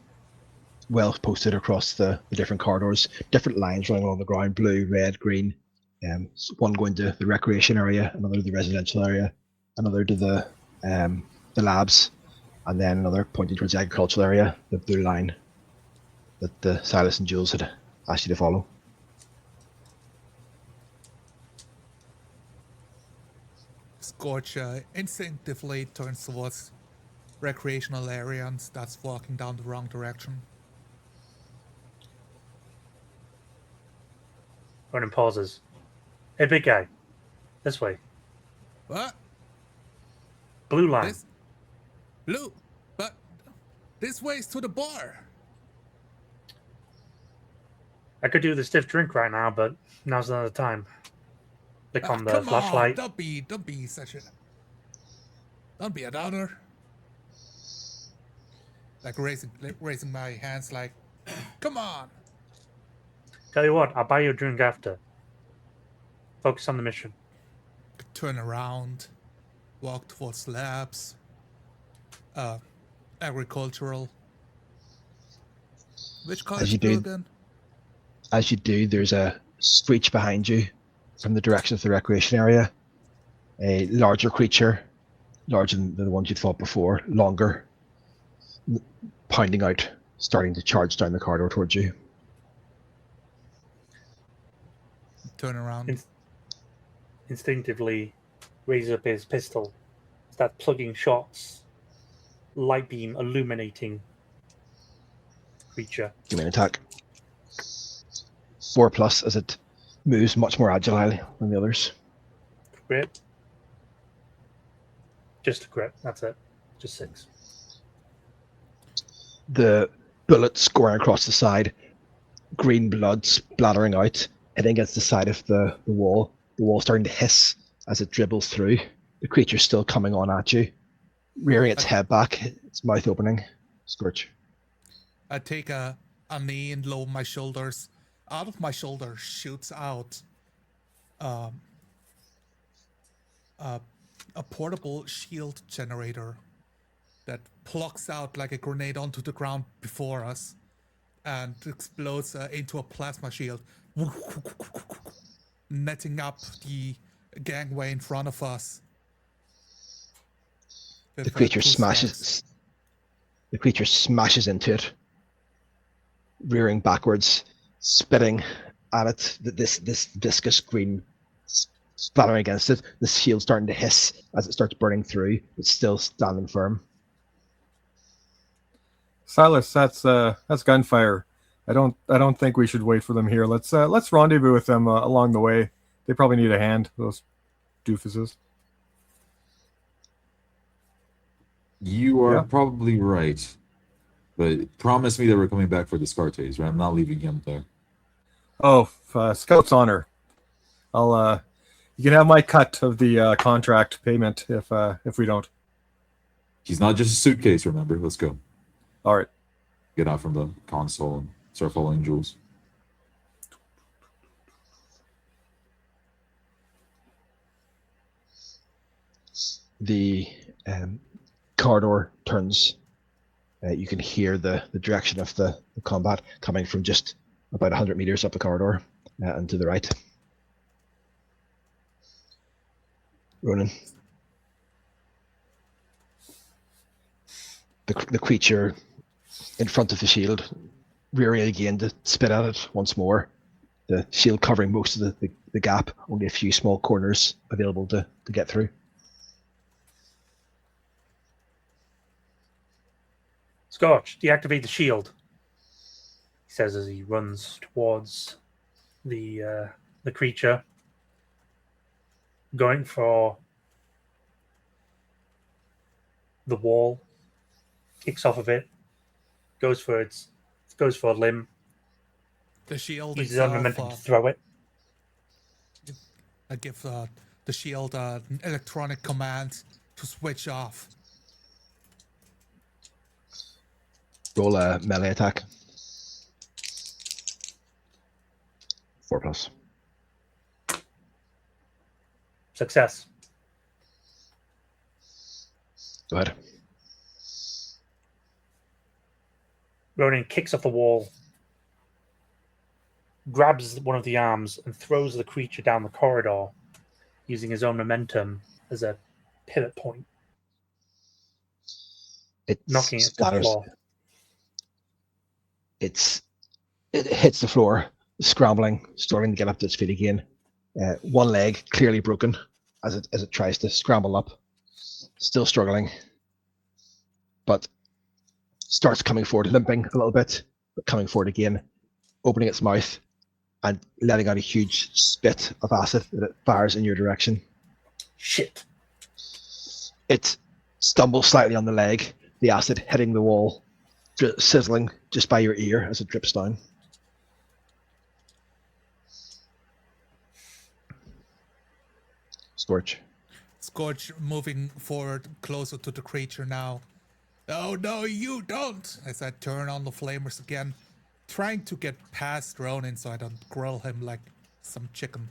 well posted across the different corridors, different lines running along the ground, blue, red, green. One going to the recreation area, another to the residential area, another to the labs, and then another pointing towards the agricultural area, the blue line that the Silas and Jules had asked you to follow. Scorch instinctively turns towards recreational area and starts walking down the wrong direction. Ronan pauses. Hey, big guy. This way. What? Blue line. This? Blue? But this way's to the bar. I could do the stiff drink right now, but now's not the time. Click on the Come flashlight. on, don't be such a... Don't be a downer. Like raising my hands like, come on. Tell you what, I'll buy you a drink after. Focus on the mission. Turn around, walk towards labs, agricultural. Which college do again? As you do, there's a screech behind you from the direction of the recreation area. A larger creature, larger than the ones you'd fought before, longer, pounding out, starting to charge down the corridor towards you. Turn around. Instinctively raises up his pistol. Start plugging shots. Light beam illuminating creature. Give me an attack. 4+ as it moves much more agile than the others. Crit. Just a crit, that's it. Just 6. The bullet scoring across the side, green blood splattering out, hitting against the side of the wall. The wall starting to hiss as it dribbles through. The creature's still coming on at you, rearing its head back, its mouth opening. Scorch. I take a knee and lower my shoulders. Out of my shoulder shoots out a portable shield generator that plucks out like a grenade onto the ground before us and explodes into a plasma shield, netting up the gangway in front of us. The creature smashes. The creature smashes into it, rearing backwards, spitting at it. This viscous green splattering against it. The shield starting to hiss as it starts burning through. It's still standing firm. Silas, that's gunfire. I don't think we should wait for them here. Let's rendezvous with them along the way. They probably need a hand, those doofuses. You are Yeah. probably right. But promise me that we're coming back for the Descartes, right? I'm not leaving him there. Oh, Scout's honor. I'll you can have my cut of the contract payment if we don't. He's not just a suitcase, remember? Let's go. All right. Get out from the console and start following Jules. The corridor turns. You can hear the direction of the combat coming from just about 100 meters up the corridor and to the right. Ronan. The creature in front of the shield, rearing again to spit at it once more. The shield covering most of the gap, only a few small corners available to get through. Scorch, deactivate the shield, he says as he runs towards the creature, going for the wall, kicks off of it, goes for a limb, The shield uses his momentum to itself. throw it. I give the shield an electronic command to switch off. Roll a melee attack. 4+. Success. Go ahead. Ronan kicks off the wall, grabs one of the arms, and throws the creature down the corridor, using his own momentum as a pivot point, It knocking it to the scatters. floor. It hits the floor, scrambling, starting to get up to its feet again. One leg clearly broken as it tries to scramble up, still struggling, but starts coming forward, limping a little bit, but coming forward again, opening its mouth and letting out a huge spit of acid that it fires in your direction. Shit. It stumbles slightly on the leg, the acid hitting the wall, sizzling just by your ear as it drips down. Scorch. Scorch moving forward closer to the creature now. Oh no, you don't! As I turn on the flamers again, trying to get past Ronin so I don't grill him like some chicken.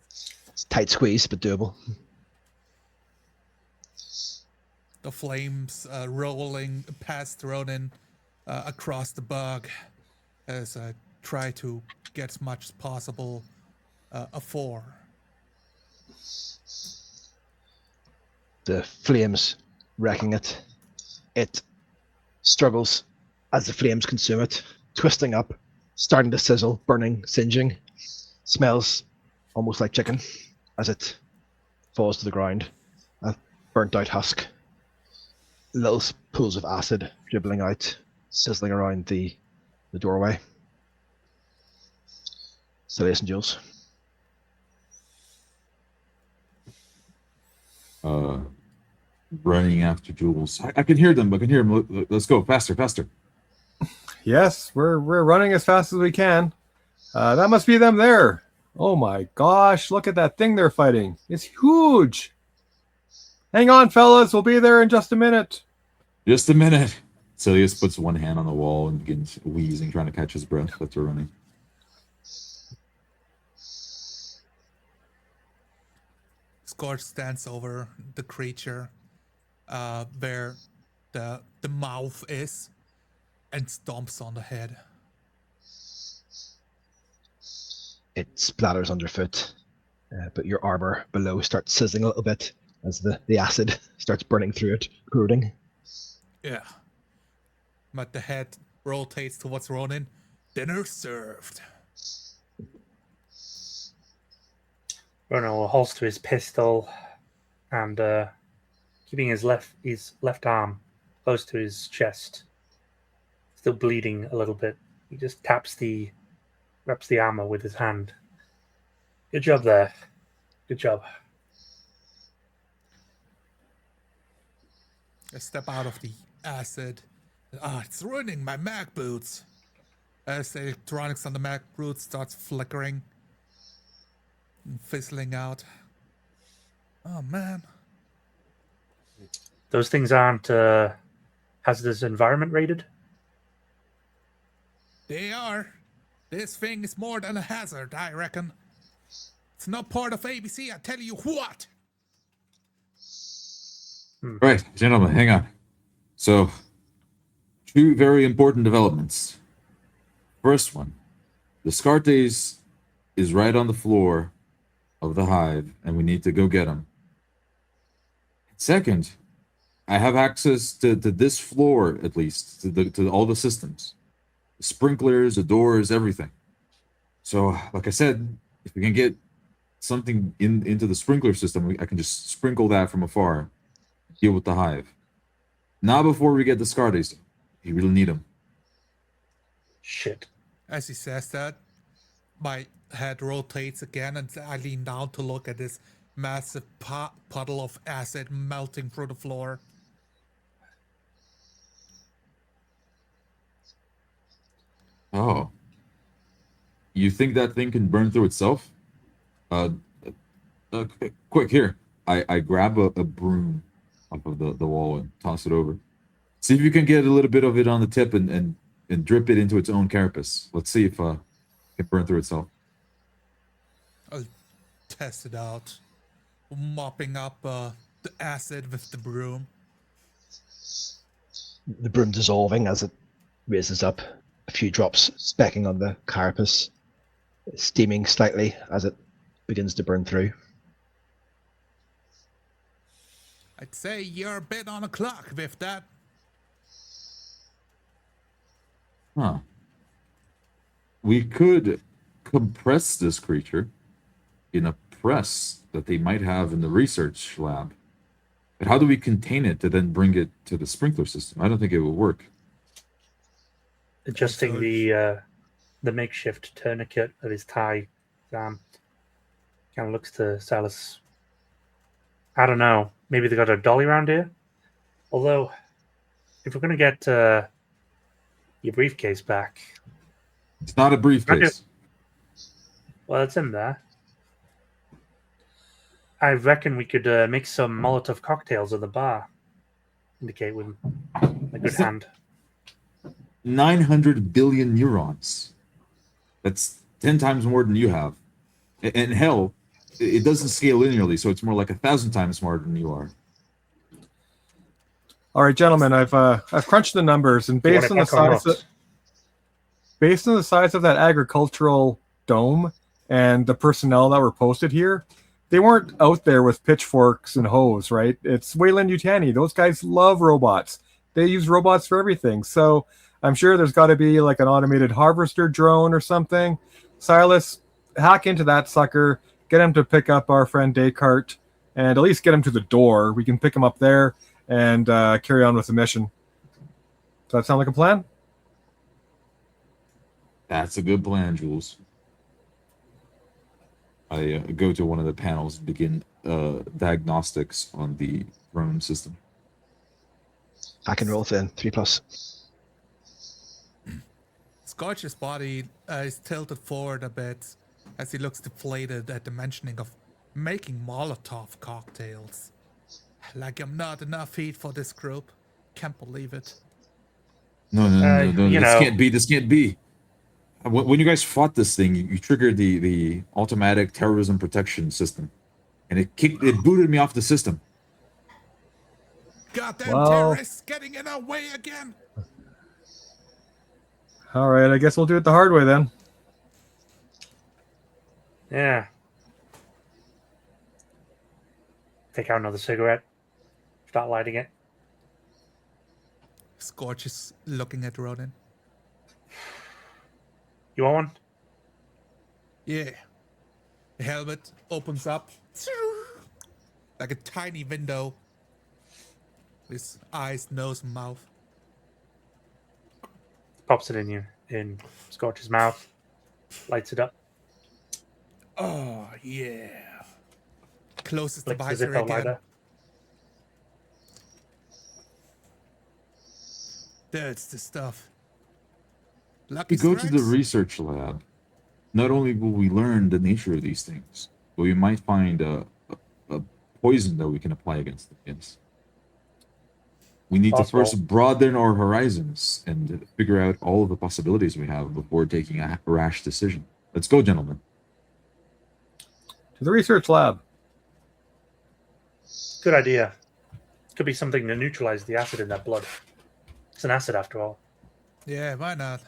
It's tight squeeze, but doable. The flames rolling past Ronin across the bug as I try to get as much as possible a 4. The flames wrecking it. It struggles as the flames consume it, twisting up, starting to sizzle, burning, singeing. Smells almost like chicken as it falls to the ground. A burnt out husk. Little pools of acid dribbling out, sizzling around the doorway. Celeste and Jules. Running after Jules. I can hear them. I can hear them. Let's go faster, faster. Yes, we're running as fast as we can. That must be them there. Oh my gosh, look at that thing they're fighting. It's huge. Hang on, fellas. We'll be there in just a minute. Just a minute. Celius puts one hand on the wall and begins wheezing, trying to catch his breath as they're running. Scorch stands over the creature where the mouth is and stomps on the head. It splatters underfoot, but your armor below starts sizzling a little bit as the acid starts burning through it, corroding. Yeah. But the head rotates towards Ronin. Dinner served. Ronan will holster his pistol and keeping his left arm close to his chest, still bleeding a little bit. He just wraps the armor with his hand. Good job there. Good job. I step out of the acid. It's ruining my mag boots. As the electronics on the mag boots starts flickering and fizzling out. Oh man. Those things aren't hazardous environment rated? They are. This thing is more than a hazard, I reckon. It's not part of ABC, I tell you what. Right, gentlemen, hang on. So, 2 very important developments. First one, Descartes is right on the floor of the hive, and we need to go get him. Second, I have access to this floor, at least, to all the systems. The sprinklers, the doors, everything. So, like I said, if we can get something into the sprinkler system, I can just sprinkle that from afar, deal with the hive. Not before we get Descartes. You really need him. Shit. As he says that, my head rotates again and I lean down to look at this massive puddle of acid melting through the floor. Oh. You think that thing can burn through itself? Quick, here. I grab a broom off of the wall and toss it over. See if you can get a little bit of it on the tip and drip it into its own carapace. Let's see if it can burn through itself. I'll test it out. Mopping up the acid with the broom. The broom dissolving as it raises up, a few drops specking on the carapace, steaming slightly as it begins to burn through. I'd say you're a bit on the clock with that. Huh. We could compress this creature in a press that they might have in the research lab. But how do we contain it to then bring it to the sprinkler system? I don't think it will work. Adjusting the makeshift tourniquet of his tie kind of looks to Silas. I don't know. Maybe they got a dolly around here. Although, if we're going to get your briefcase back, It's not a briefcase. well, it's in there. I reckon we could make some Molotov cocktails at the bar. Indicate with a good hand. 900 billion neurons. That's 10 times more than you have. And hell, it doesn't scale linearly, so it's more like 1,000 times smarter than you are. All right, gentlemen, I've crunched the numbers, and based on the size of that agricultural dome and the personnel that were posted here, they weren't out there with pitchforks and hoes, right? It's Wayland Yutani. Those guys love robots. They use robots for everything. So I'm sure there's got to be like an automated harvester drone or something. Silas, hack into that sucker, get him to pick up our friend Descartes, and at least get him to the door. We can pick him up there and carry on with the mission. Does that sound like a plan? That's a good plan, Jules. I go to one of the panels and begin diagnostics on the drone system. I can roll then, 3+. Scorch's body is tilted forward a bit as he looks deflated at the mentioning of making Molotov cocktails. Like I'm not enough heat for this group. Can't believe it. No. This can't be. This can't be. When you guys fought this thing, you triggered the automatic terrorism protection system, and it booted me off the system. Goddamn terrorists getting in our way again. All right, I guess we'll do it the hard way then. Yeah. Take out another cigarette. Start lighting it. Scorch is looking at Ronan. You want one? Yeah. The helmet opens up like a tiny window with eyes, nose, and mouth. Pops it in Scorch's mouth. Lights it up. Oh, yeah. Closes the Flicks the visor Zippo again. lighter. That's the stuff. We Lucky go to the strikes? research lab. Not only will we learn the nature of these things, but we might find a poison that we can apply against them. Yes. We need to first broaden our horizons and figure out all of the possibilities we have before taking a rash decision. Let's go, gentlemen. To the research lab. Good idea. Could be something to neutralize the acid in that blood. It's an acid after all. Yeah, why not?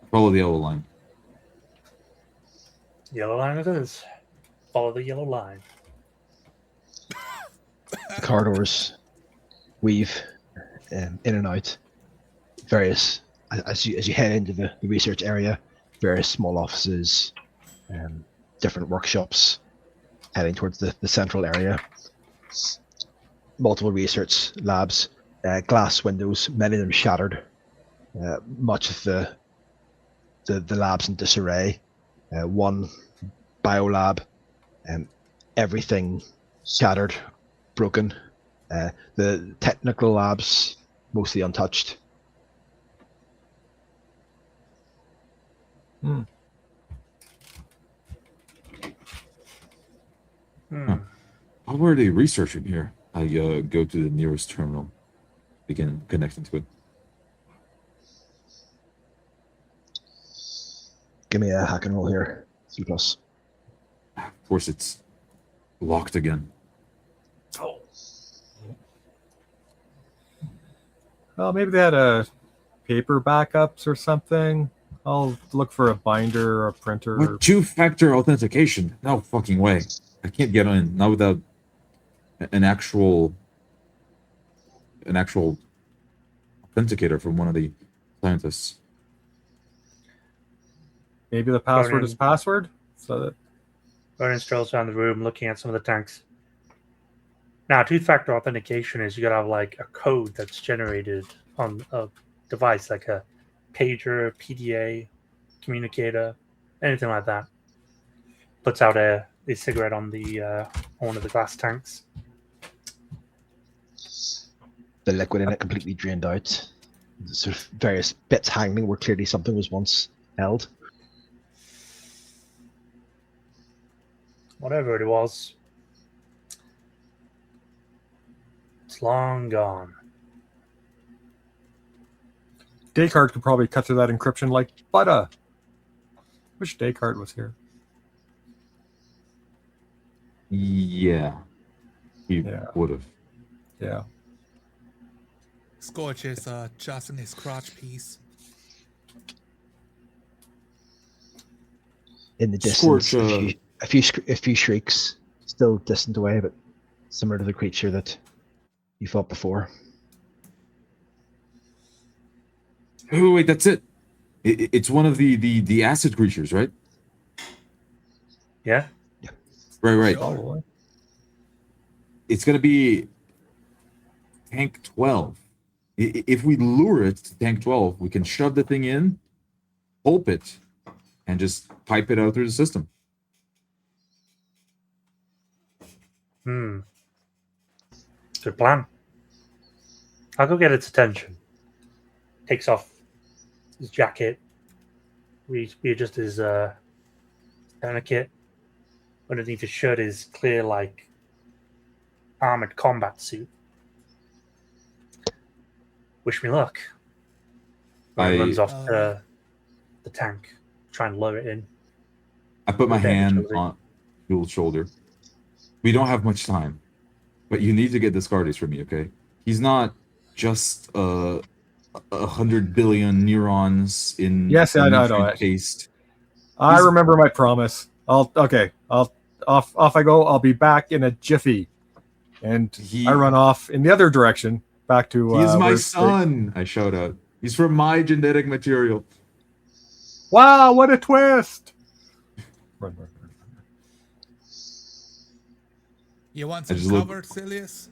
Follow the yellow line. Yellow line it is. Follow the yellow line. Corridors weave in and out. Various, as you head into the research area, various small offices, different workshops, heading towards the central area. Multiple research labs, glass windows, many of them shattered. Much of the labs in disarray. One biolab, everything shattered, broken. The technical labs mostly untouched. How are they researching here? I go to the nearest terminal, begin connecting to it. Give me a hack and roll here. 3+. Of course, it's locked again. Oh. Well, maybe they had a paper backups or something. I'll look for a binder or a printer. What two-factor authentication? No fucking way. I can't get in. Not without an actual authenticator from one of the scientists. Maybe the password is Ronan- password? So that Ronan strolls around the room looking at some of the tanks. Now, two-factor authentication is you gotta have like a code that's generated on a device, like a pager, PDA, communicator, anything like that. Puts out a cigarette on one of the glass tanks. The liquid in it completely drained out. The sort of various bits hanging where clearly something was once held. Whatever it was, it's long gone. Descartes could probably cut through that encryption like butter. Wish Descartes was here. Yeah. He Yeah. would have. Yeah. Scorch is just in his crotch piece. In the Scorch, distance, a few shrieks, still distant away, but similar to the creature that you fought before. Oh, wait, that's it. It's one of the acid creatures, right? Yeah? Right. Sure. Probably. It's going to be tank 12. If we lure it to tank 12, we can shove the thing in, pulp it, and just pipe it out through the system. Good plan. I'll go get its attention. Takes off his jacket. Readjusts his tourniquet. Underneath his shirt is clear, like, armored combat suit. Wish me luck. Runs off to the tank, trying to lower it in. I put my Okay, hand Josie. on Jules' shoulder. We don't have much time, but you need to get this Guardius for me, okay? He's not just 100 billion neurons in Yes, I know nutrient it. paste. I He's- remember my promise. I'll off I go. I'll be back in a jiffy. And I run off in the other direction back to He is my where- son, I shout out. He's from my genetic material. Wow, what a twist! Run. You want I some just look- cover, Silius?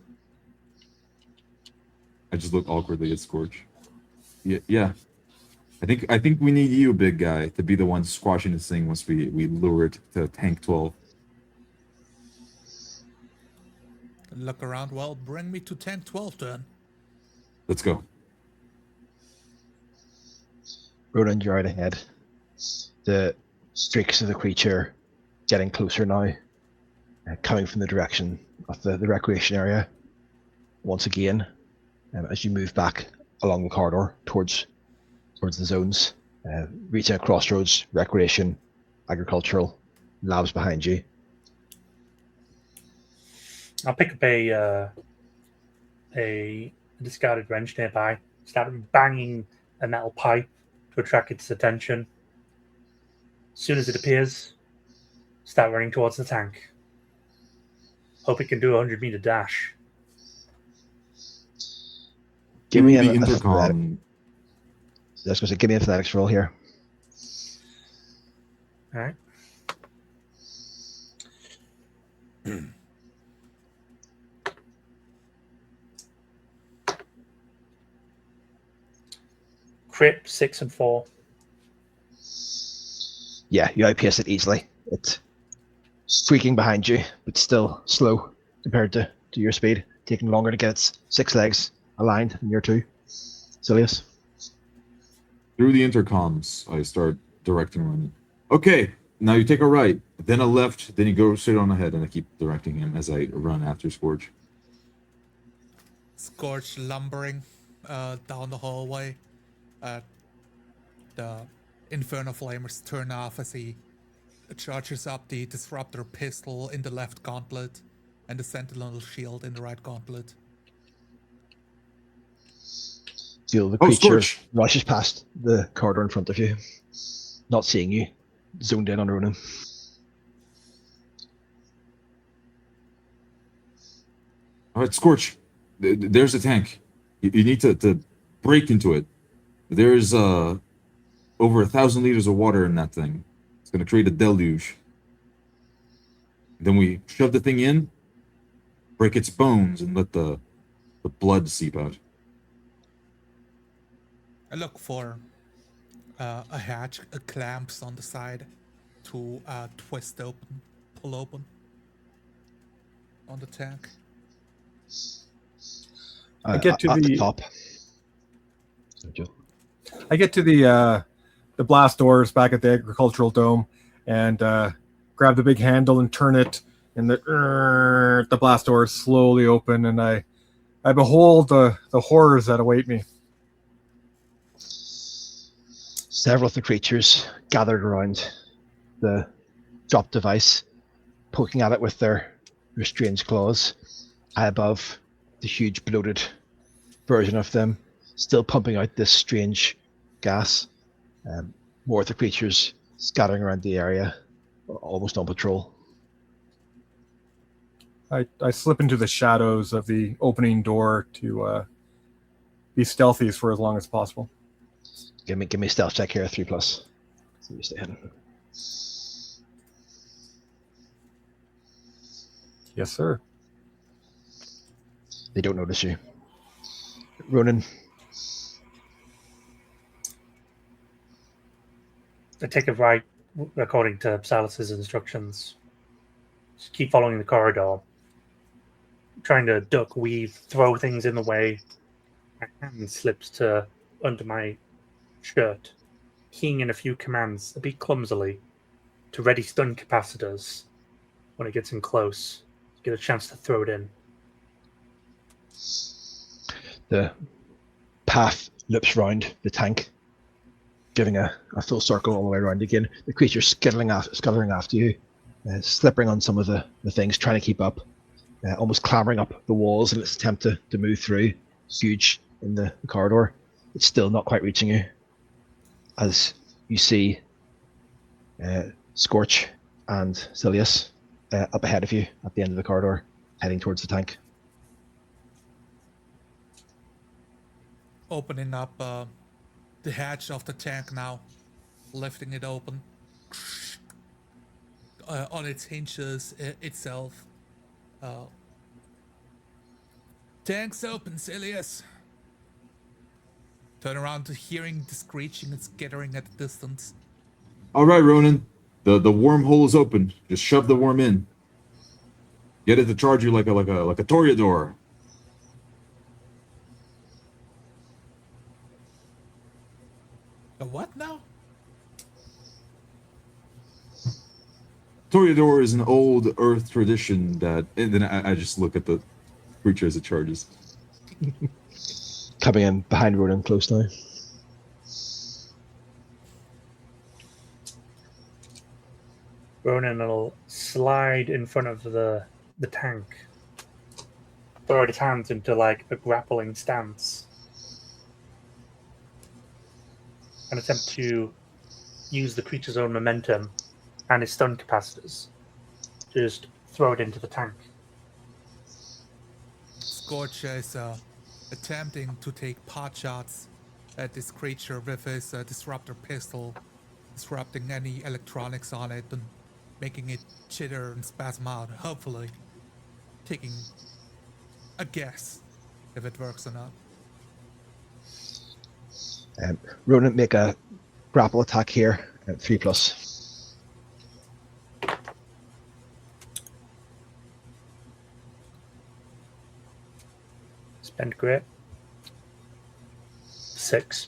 I just look awkwardly at Scorch. Yeah. I think we need you, big guy, to be the one squashing this thing once we lure it to tank 12. Look around. Well, bring me to tank 12 then. Let's go. Ronan, you're out ahead. The streaks of the creature getting closer now, coming from the direction of the recreation area. Once again, as you move back along the corridor towards the zones, reaching a crossroads, recreation, agricultural, labs behind you. I'll pick up a discarded wrench nearby, start banging a metal pipe to attract its attention. As soon as it appears, start running towards the tank. Hope it can do a 100-meter dash. Give me the an intercom. I was going to say, give me an athletics roll here. All right. Crit 6 and 4. Yeah, you outpace it easily. It's streaking behind you, but still slow compared to your speed, taking longer to get its 6 legs aligned than your 2. Silius? Through the intercoms, I start directing him. Okay, now you take a right, then a left, then you go straight on ahead, and I keep directing him as I run after Scorch. Scorch lumbering down the hallway. The Inferno Flamers turn off as he charges up the Disruptor pistol in the left gauntlet and the Sentinel shield in the right gauntlet. feel the Oh, creature Scorch! rushes past the corridor in front of you, not seeing you, zoned in on Ronan. All right, Scorch. There's a tank. You need to break into it. There's over 1,000 liters of water in that thing. It's gonna create a deluge. Then we shove the thing in, break its bones, and let the blood seep out. I look for a hatch, clamps on the side to twist open, pull open on the tank. I get to at the the- top. I get to the blast doors back at the agricultural dome and grab the big handle and turn it, and the blast doors slowly open, and I behold the horrors that await me. Several of the creatures gathered around the drop device, poking at it with their strange claws. High above, the huge bloated version of them, still pumping out this strange gas. More of the creatures scattering around the area, almost on patrol. I slip into the shadows of the opening door to be stealthy for as long as possible. Give me a stealth check here, 3+. So you stay hidden. Yes, sir. They don't notice you. Ronan, I take a right according to Salus's instructions. Just keep following the corridor. Trying to duck, weave, throw things in the way. My hand slips to under my shirt, keying in a few commands a bit clumsily to ready stun capacitors when it gets in close. Get a chance to throw it in. the path loops round the tank, giving a full circle all the way around again. The creature scuttling after you, slipping on some of the things, trying to keep up, almost clambering up the walls in its attempt to move through. Huge in the corridor. It's still not quite reaching you. As you see Scorch and Silius up ahead of you at the end of the corridor, heading towards the tank. Opening up the hatch of the tank now, lifting it open on its hinges itself. Tank's open, Silius. Turn around to hearing the screeching and skittering at a distance. All right, Ronan. The wormhole is open. Just shove the worm in. Get it to charge you like a Toreador. A what now? Toreador is an old Earth tradition that, and then I just look at the creature as it charges. Coming in behind Ronan close now. Ronan will slide in front of the tank, throw his hands into like a grappling stance, and attempt to use the creature's own momentum and his stun capacitors to just throw it into the tank. Scorch is attempting to take pot shots at this creature with his disruptor pistol, disrupting any electronics on it and making it chitter and spasm out, hopefully taking a guess if it works or not. Ronan, make a grapple attack here at 3+. Spend grit. 6.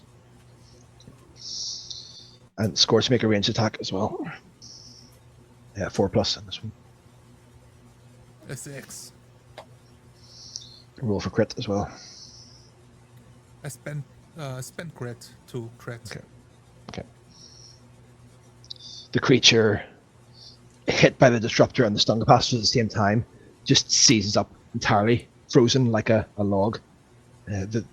And Scorch, make a range attack as well. 4+ on this one. A 6. Roll for crit as well. I spent crit to crit. Okay. The creature, hit by the disruptor and the stun capacitor at the same time, just seizes up entirely, frozen like a log. The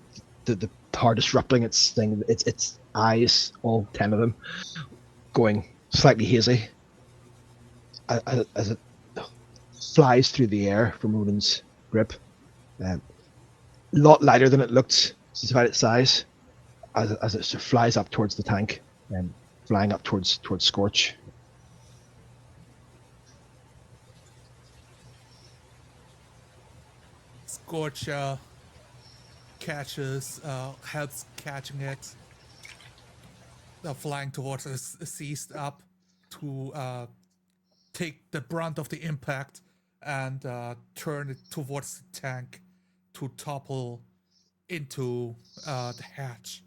power disrupting its thing. Its eyes, all 10 of them, going slightly hazy as it flies through the air from Rodin's grip. A lot lighter than it looked, despite its size, as it sort of flies up towards the tank and flying up towards Scorch. Scorch catches, helps catching it, flying towards us, seized up to take the brunt of the impact and turn it towards the tank to topple into the hatch.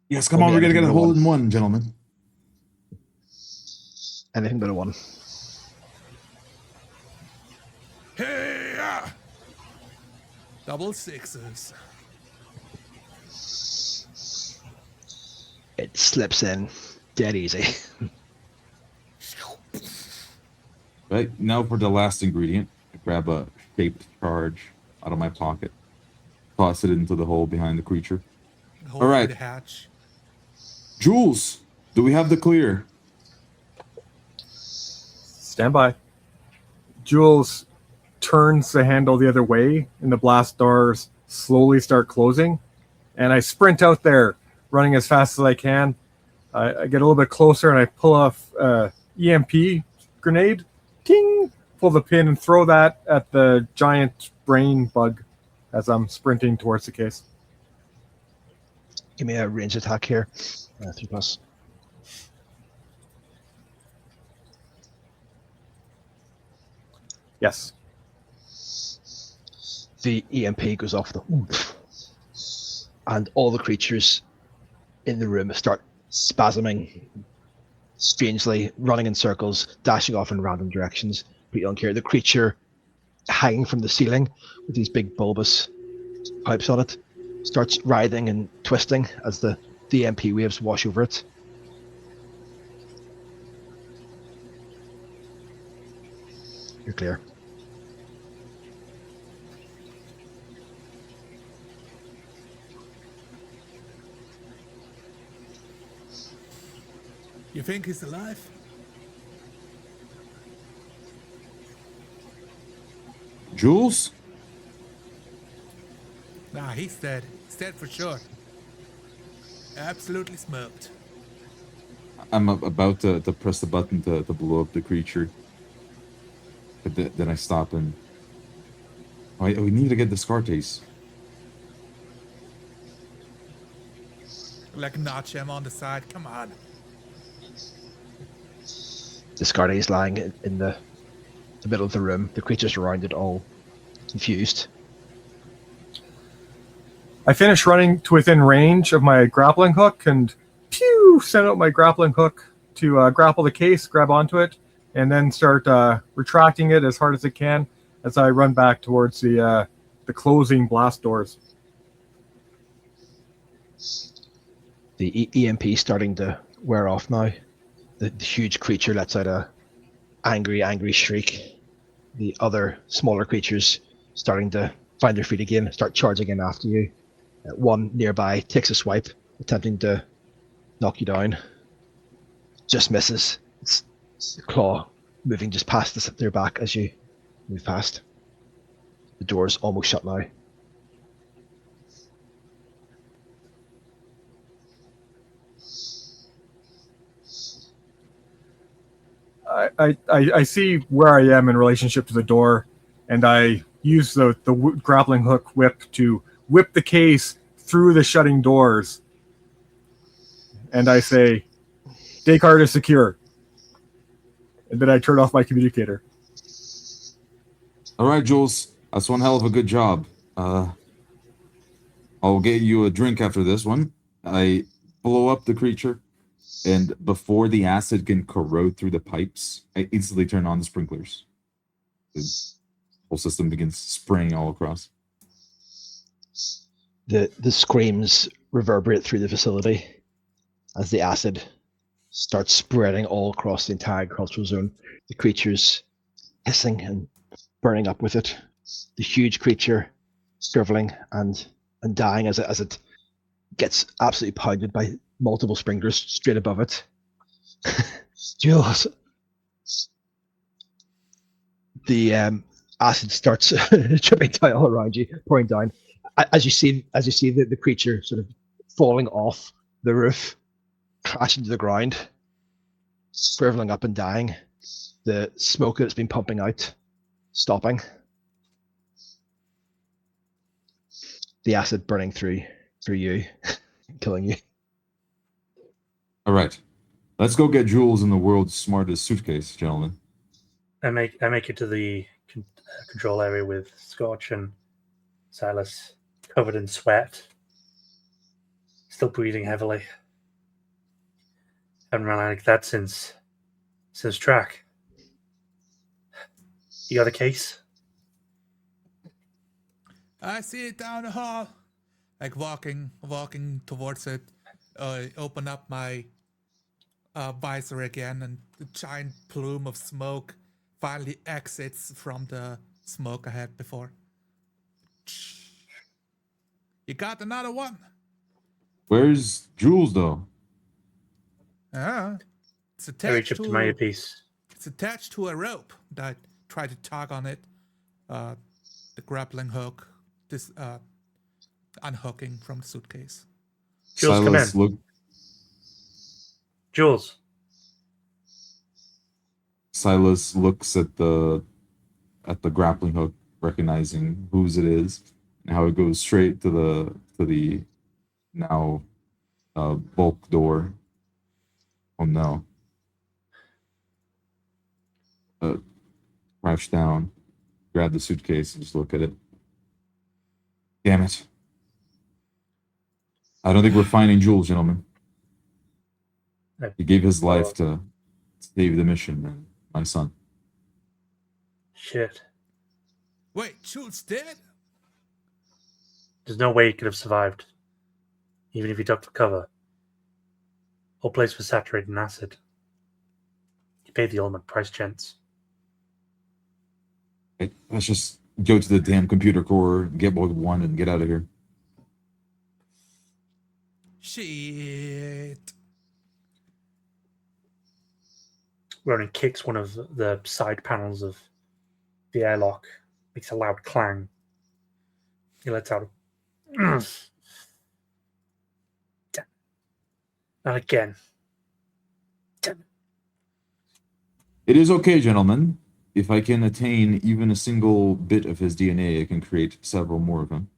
Yes, come on, we're gonna get a hole in one, gentlemen. Anything but a 1. Hey! Double 6s. It slips in dead easy. Right, now for the last ingredient. I grab a shaped charge out of my pocket. Toss it into the hole behind the creature. All right. The hatch. Jules, do we have the clear? Stand by. Jules turns the handle the other way, and the blast doors slowly start closing. And I sprint out there, running as fast as I can. I get a little bit closer, and I pull off EMP grenade. Ting! Pull the pin and throw that at the giant brain bug as I'm sprinting towards the case. Give me a range attack here. 3+. Yes. The EMP goes off the oomph, and all the creatures in the room start spasming strangely, running in circles, dashing off in random directions. Pretty unclear. The creature hanging from the ceiling with these big bulbous pipes on it starts writhing and twisting as the EMP waves wash over it. You're clear. You think he's alive? Jules? Nah, he's dead. He's dead for sure. Absolutely smoked. I'm about to press the button to blow up the creature. But then I stop and... Oh, we need to get the Scartace. Like notch him on the side. Come on. Discardy is lying in the middle of the room. The creatures around it all confused. I finish running to within range of my grappling hook and pew, send out my grappling hook to grapple the case, grab onto it, and then start retracting it as hard as I can as I run back towards the closing blast doors. The EMP starting to wear off now. The huge creature lets out a angry shriek. The other smaller creatures starting to find their feet again, start charging in after you. One nearby takes a swipe, attempting to knock you down. Just misses. It's the claw moving just past their back as you move past. The door's almost shut now. I see where I am in relationship to the door, and I use the grappling hook whip to whip the case through the shutting doors. And I say, Descartes is secure. And then I turn off my communicator. All right, Jules. That's one hell of a good job. I'll get you a drink after this one. I blow up the creature, and before the acid can corrode through the pipes, I instantly turn on the sprinklers. The whole system begins spraying all across. The screams reverberate through the facility as the acid starts spreading all across the entire agricultural zone. The creatures hissing and burning up with it. The huge creature shriveling and and dying as it gets absolutely pounded by multiple sprinklers straight above it. Jules, the acid starts dripping down all around you, pouring down. As you see the creature sort of falling off the roof, crashing to the ground, shriveling up and dying. The smoke that's been pumping out, stopping. The acid burning through you, killing you. All right. Let's go get Jules in the world's smartest suitcase, gentlemen. I make it to the control area with Scorch and Silas, covered in sweat, still breathing heavily. Haven't run like that since track. You got a case? I see it down the hall. Like walking towards it. I open up my visor again, and the giant plume of smoke finally exits from the smoke I had before. You got another one? Where's Jules, though? It's I attached reach up to my earpiece. It's attached to a rope that I try to tug on it. The grappling hook, this unhooking from the suitcase. Jules, come in. Jules. Silas looks at the grappling hook, recognizing whose it is, and how it goes straight to the now bulk door. Oh no. Crouch down, grab the suitcase, and just look at it. Damn it. I don't think we're finding Jules, gentlemen. He gave his life to save the mission and my son. Shit. Wait, Jules dead? There's no way he could have survived, even if he ducked for cover. Whole place was saturated in acid. He paid the ultimate price, gents. Hey, let's just go to the damn computer core, get what we want, and get out of here. Shit. Ronan kicks one of the side panels of the airlock, makes a loud clang. He lets out a... Damn. Not again. Damn it. It is okay, gentlemen. If I can attain even a single bit of his DNA, I can create several more of him.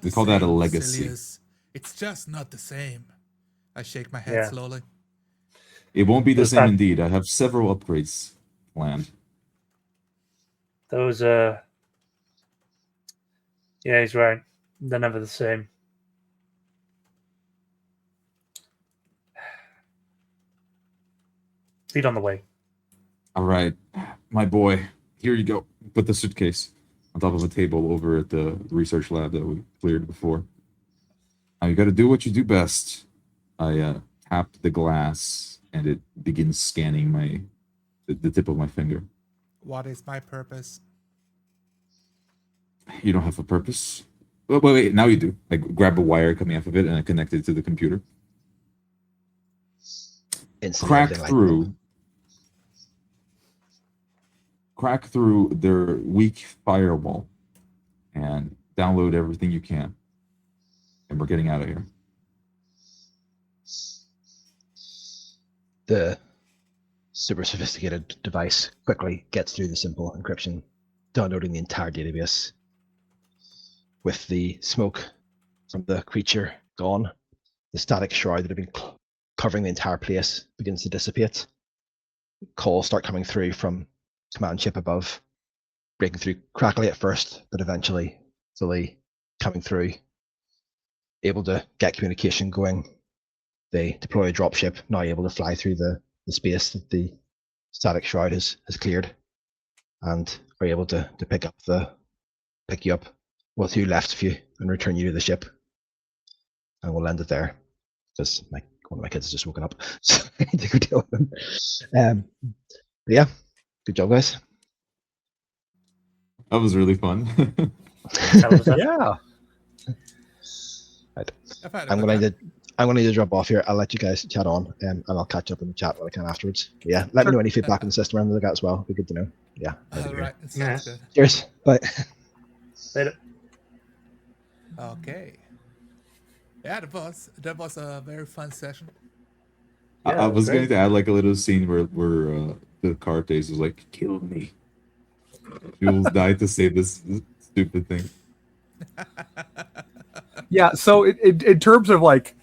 We call that a legacy. Silius. It's just not the same. I shake my head Yeah. slowly. It won't be the Does same that- indeed. I have several upgrades planned. Those, yeah, he's right. They're never the same. Feet on the way. All right, my boy. Here you go. Put the suitcase on top of a table over at the research lab that we cleared before. Now you got to do what you do best. I tapped the glass, and it begins scanning the tip of my finger. What is my purpose? You don't have a purpose. Wait. Now you do. I grab a wire coming off of it, and I connect it to the computer. Instantly, Crack everything through their weak firewall and download everything you can. And we're getting out of here. The super sophisticated device quickly gets through the simple encryption, downloading the entire database. With the smoke from the creature gone, the static shroud that had been covering the entire place begins to dissipate. Calls start coming through from command ship above, breaking through crackly at first, but eventually fully coming through. Able to get communication going. They deploy a dropship, now able to fly through the space that the static shroud has cleared, and are able to pick you up with who left of you and return you to the ship. And we'll end it there, because one of my kids has just woken up, so I need to go deal with them. But yeah, Good job, guys. That was really fun. Hell of a session. Yeah. Right. I've had a I'm good gonna time. need to drop off here. I'll let you guys chat on, and I'll catch up in the chat when I can afterwards. But yeah, let me know any feedback on the system or anything like that as well. Be good to know. Yeah. All right, it sounds Yeah. good. Cheers. Bye. Later. Okay. Yeah, that was a very fun session. I Yeah, was going great. to add like a little scene where the Cartes was like, "Kill me." Jules died to save this stupid thing. Yeah. So in terms of like,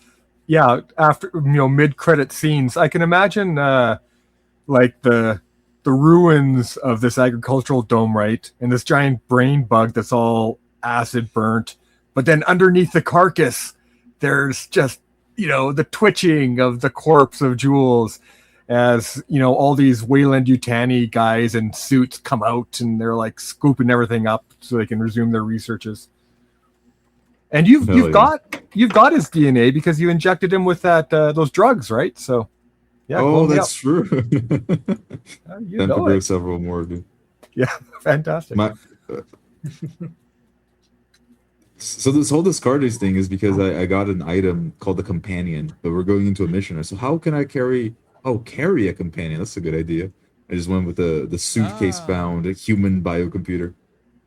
yeah, after mid-credit scenes, I can imagine like the ruins of this agricultural dome, right, and this giant brain bug that's all acid burnt, but then underneath the carcass, there's just the twitching of the corpse of Jules, as all these Wayland Yutani guys in suits come out and they're like scooping everything up so they can resume their researches. And you've Hell yeah. got his DNA because you injected him with that those drugs, right? So yeah, Oh, clone me that's true. up. You Then to know grow it. several more, dude. Yeah, fantastic. So this whole Discartes thing is because I got an item called the Companion, but we're going into a mission. So how can I carry a companion? That's a good idea. I just went with the suitcase bound human biocomputer.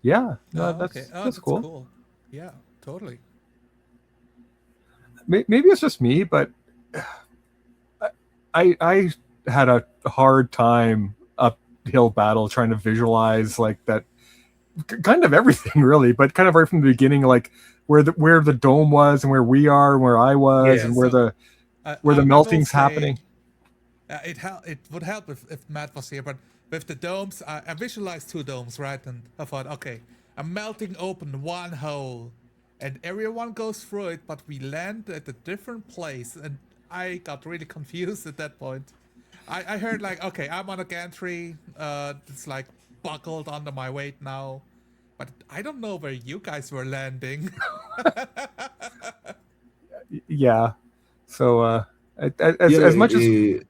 Yeah, no, Okay. that's cool. Yeah, totally. Maybe it's just me, but I had a hard time uphill battle trying to visualize like that kind of everything really, but kind of right from the beginning, like where the dome was and where we are and where I was, Yeah, and where so, the I will melting's say, happening. It would help if Matt was here, but with the domes, I visualized 2 domes, right? And I thought, okay, I'm melting open one hole, and everyone goes through it, but we land at a different place, and I got really confused at that point. I heard like, okay, I'm on a gantry, it's like buckled under my weight now, but I don't know where you guys were landing. Yeah, so as much as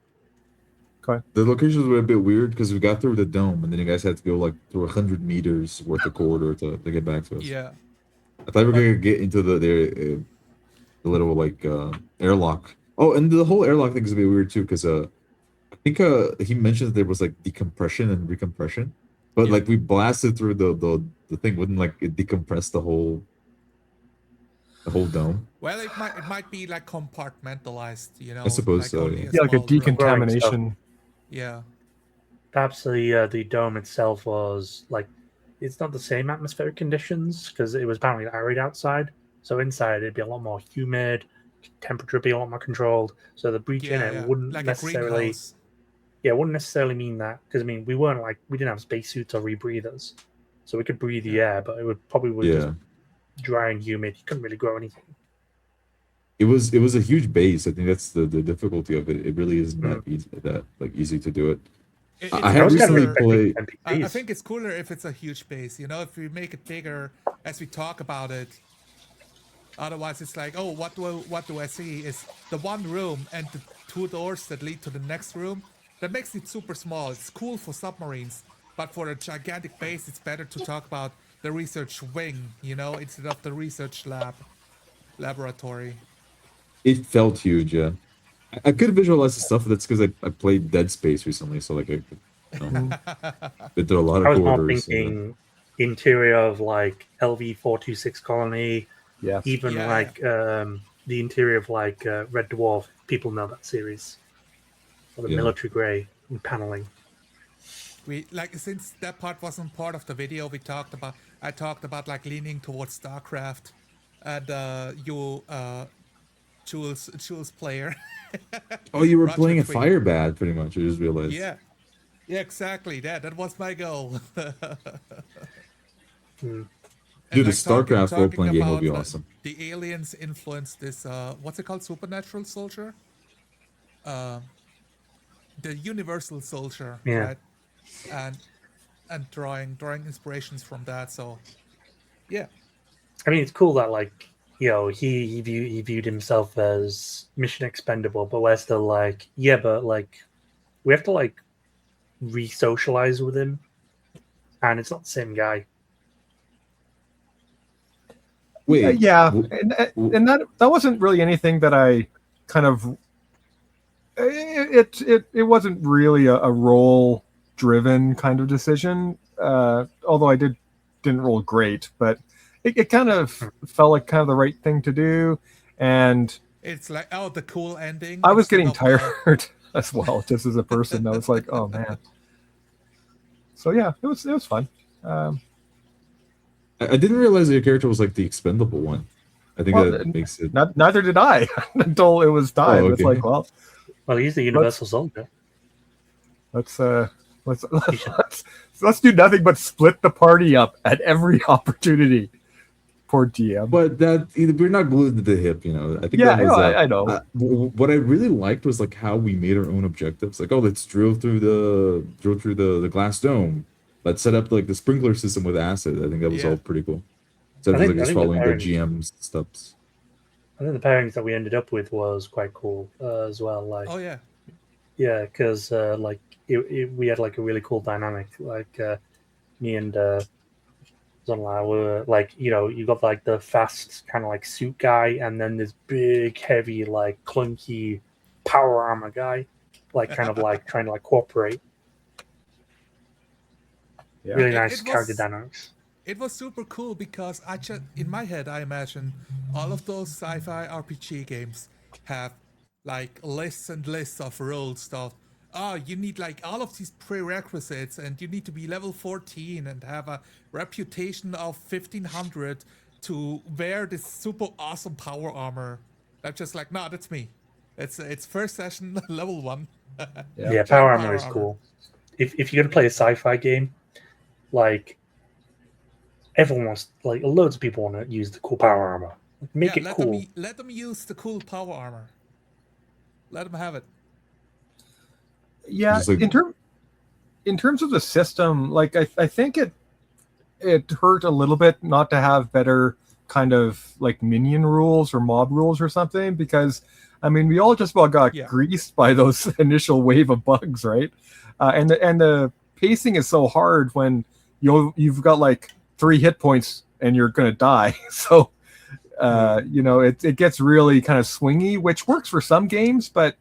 go ahead. The locations were a bit weird because we got through the dome, and then you guys had to go like through 100 meters worth of corridor to get back to us. Yeah. I thought we were gonna get into the little like airlock. Oh, and the whole airlock thing is a bit weird too because I think he mentioned that there was like decompression and recompression, but Yeah. like we blasted through the thing, wouldn't like it decompress the whole dome? Well, it might be like compartmentalized, I suppose like so, only yeah. Yeah, like a small room. decontamination. Yeah. Perhaps the dome itself was like, it's not the same atmospheric conditions because it was apparently arid outside. So inside it'd be a lot more humid, temperature would be a lot more controlled. So the breach in it wouldn't like necessarily, a greenhouse. wouldn't necessarily mean that because I mean we didn't have spacesuits or rebreathers, so we could breathe the air, but it would probably just dry and humid. You couldn't really grow anything. It was a huge base. I think that's the difficulty of it. It really isn't that easy to do it. I had recently played. I think it's cooler if it's a huge base. If we make it bigger as we talk about it. Otherwise, it's like, oh, what do I see? Is the one room and the 2 doors that lead to the next room. That makes it super small. It's cool for submarines, but for a gigantic base, it's better to talk about the research wing, instead of the research laboratory. It felt huge, yeah. I could visualize the stuff. That's because I played Dead Space recently, so like been through a lot of I was more quarters. thinking interior of like LV-426 colony. Yes. Even the interior of like Red Dwarf. People know that series. Or the military grey paneling. Since that part wasn't part of the video, I talked about like leaning towards Starcraft, and Jules player. Oh, you were Roger playing a Twig. Firebad, pretty much. I just realized. Yeah, exactly. That was my goal. Dude, the Starcraft role-playing game will be awesome. The aliens influenced this. What's it called? Supernatural soldier. The universal soldier, right? And drawing inspirations from that. So, yeah. I mean, it's cool that like he viewed himself as mission expendable, but we're still like, but like we have to like re-socialize with him, and it's not the same guy. Wait, Yeah, w- and that wasn't really anything that I kind of. It wasn't really a role driven kind of decision. Although I didn't roll great, but it kind of felt like kind of the right thing to do, and It's like, oh, the cool ending. I was instead getting of the- tired as well, just as a person. I was like, oh man. So yeah, it was fun. I didn't realize that your character was like the expendable one. I think Well, that makes it. neither did I until it was time. Oh, It's okay. like, well, Well, he's the universal soldier. let's let's do nothing but split the party up at every opportunity. Poor GM. But that we're not glued to the hip, you know. I think Yeah, that was. I know. What I really liked was like how we made our own objectives. Like, oh, let's drill through the glass dome. Let's set up like the sprinkler system with acid. I think that was Yeah. all pretty cool. Instead of I like think just the following the pairing- GM's steps. I think the pairings that we ended up with was quite cool as well. Like, Oh yeah. yeah, because like we had like a really cool dynamic. Like me and Zonla were like, you know, you got like the fast kind of like suit guy, and then this big, heavy, like clunky power armor guy, like kind of like trying to like cooperate. Yeah. Really It- nice it character was- dynamics. It was super cool because I just, in my head, I imagine all of those sci-fi RPG games have like lists and lists of rules stuff. Oh, you need like all of these prerequisites, and you need to be level 14 and have a reputation of 1500 to wear this super awesome power armor. I'm just like, no, that's me. It's first session level 1. Yeah, Giant power armor is cool. If you're gonna play a sci-fi game, like everyone wants, like loads of people want to use the cool power armor. Make it cool. Let them use the cool power armor. Let them have it. Yeah, Just like- in terms of the system, like I think it hurt a little bit not to have better kind of like minion rules or mob rules or something, because I mean we all just about got Yeah. greased by those initial wave of bugs, right? And the pacing is so hard when you've got like 3 hit points and you're gonna die. So you know it gets really kind of swingy, which works for some games, but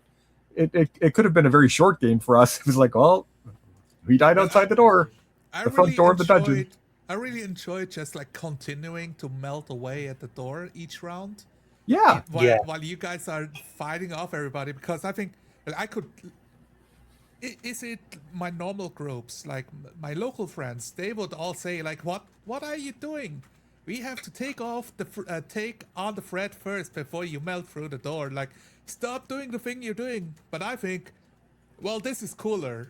it could have been a very short game for us. It was like, well, we died outside the door. The front door of the dungeon. I really enjoyed just like continuing to melt away at the door each round. Yeah, While you guys are fighting off everybody, because I think I could. Is it my normal groups, like my local friends? They would all say like, "What are you doing? We have to take on the threat first before you melt through the door. Like, stop doing the thing you're doing." But I think, well, this is cooler,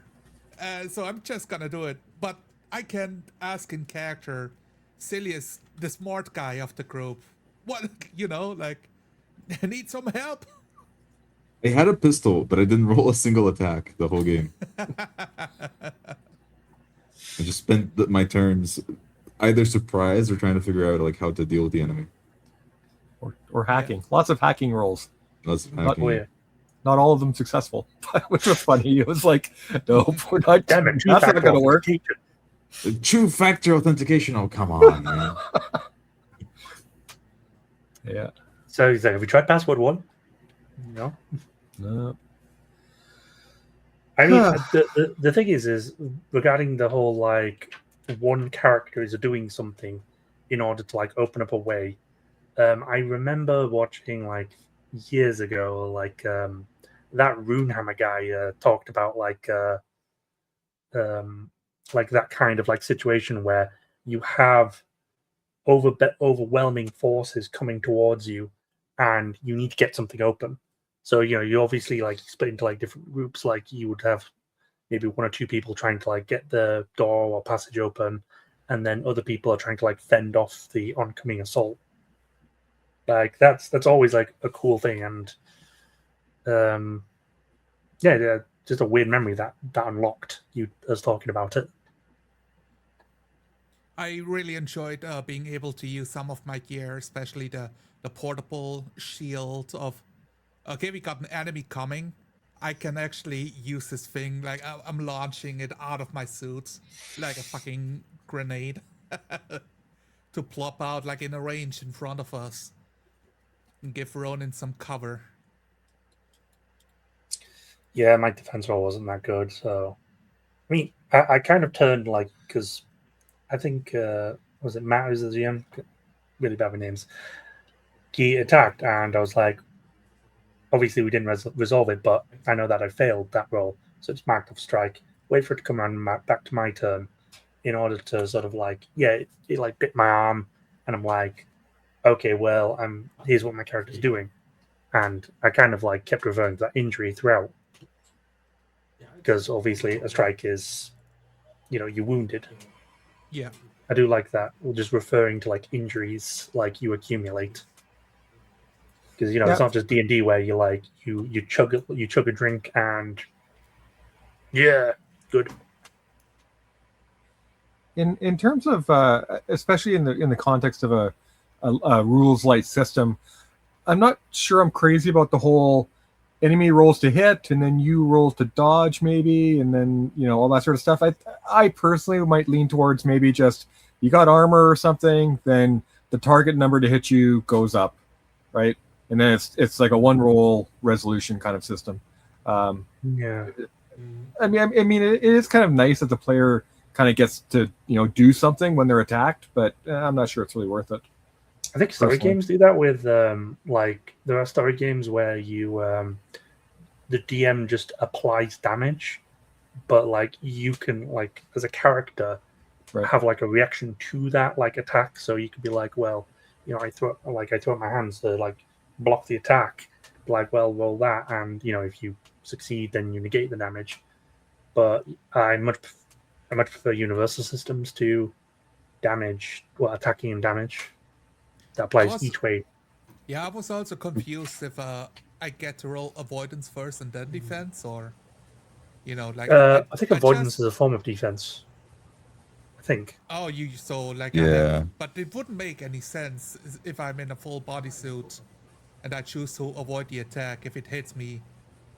so I'm just gonna do it. But I can ask in character, Silius, the smart guy of the group, what, you know, like, I need some help. I had a pistol, but I didn't roll a single attack the whole game. I just spent my turns either surprised or trying to figure out like how to deal with the enemy. or hacking. Lots of hacking rolls. That's Not- Oh yeah. Not all of them successful, which was funny. It was like, nope, we're not. Damn it, That's not two-factor going to work. authentication. Two-factor authentication. Oh, come on, man. Yeah. So he's like, have we tried password 1? No. No. I mean, the thing is regarding the whole like one character is doing something in order to like open up a way. I remember watching like years ago, like that Runehammer guy talked about like that kind of like situation where you have overwhelming forces coming towards you, and you need to get something open. So, you know, you obviously like split into like different groups. Like you would have maybe 1 or 2 people trying to like get the door or passage open, and then other people are trying to like fend off the oncoming assault. Like that's always like a cool thing, and yeah, just a weird memory that unlocked you us talking about it. I really enjoyed being able to use some of my gear, especially the portable shield of, okay, we got an enemy coming. I can actually use this thing. Like I'm launching it out of my suit like a fucking grenade to plop out like in a range in front of us and give Ronin some cover. Yeah, my defense roll wasn't that good, so I mean, I kind of turned like because I think was it Matt who's the GM? Really bad with names. He attacked, and I was like, obviously we didn't resolve it, but I know that I failed that roll, so it's marked off strike. Wait for it to come around back to my turn, in order to sort of like, yeah, it like bit my arm, and I'm like, okay, well, here's what my character's doing, and I kind of like kept referring to that injury throughout, because obviously a strike is, you're wounded. Yeah. I do like that. We're just referring to like injuries like you accumulate. Because Yeah. it's not just D&D where you like you chug a drink and yeah, good. In terms of especially in the context of a rules light system, I'm not sure I'm crazy about the whole enemy rolls to hit and then you roll to dodge maybe, and then all that sort of stuff. I personally might lean towards maybe just you got armor or something, then the target number to hit you goes up, right? And then it's like a one roll resolution kind of system. Yeah. I mean, it is kind of nice that the player kind of gets to do something when they're attacked, but I'm not sure it's really worth it. I think story Personally. games do that with like there are story games where you the DM just applies damage, but like you can like as a character Right. have like a reaction to that like attack. So you could be like, well, I throw up my hands to like block the attack. Like, well, roll that, and if you succeed, then you negate the damage. But I much prefer universal systems to attacking and damage. That applies each way. Yeah, I was also confused if I get to roll avoidance first and then defense, or like I think avoidance is a form of defense. I think. Oh, so like Yeah. but it wouldn't make any sense if I'm in a full bodysuit and I choose to avoid the attack. If it hits me,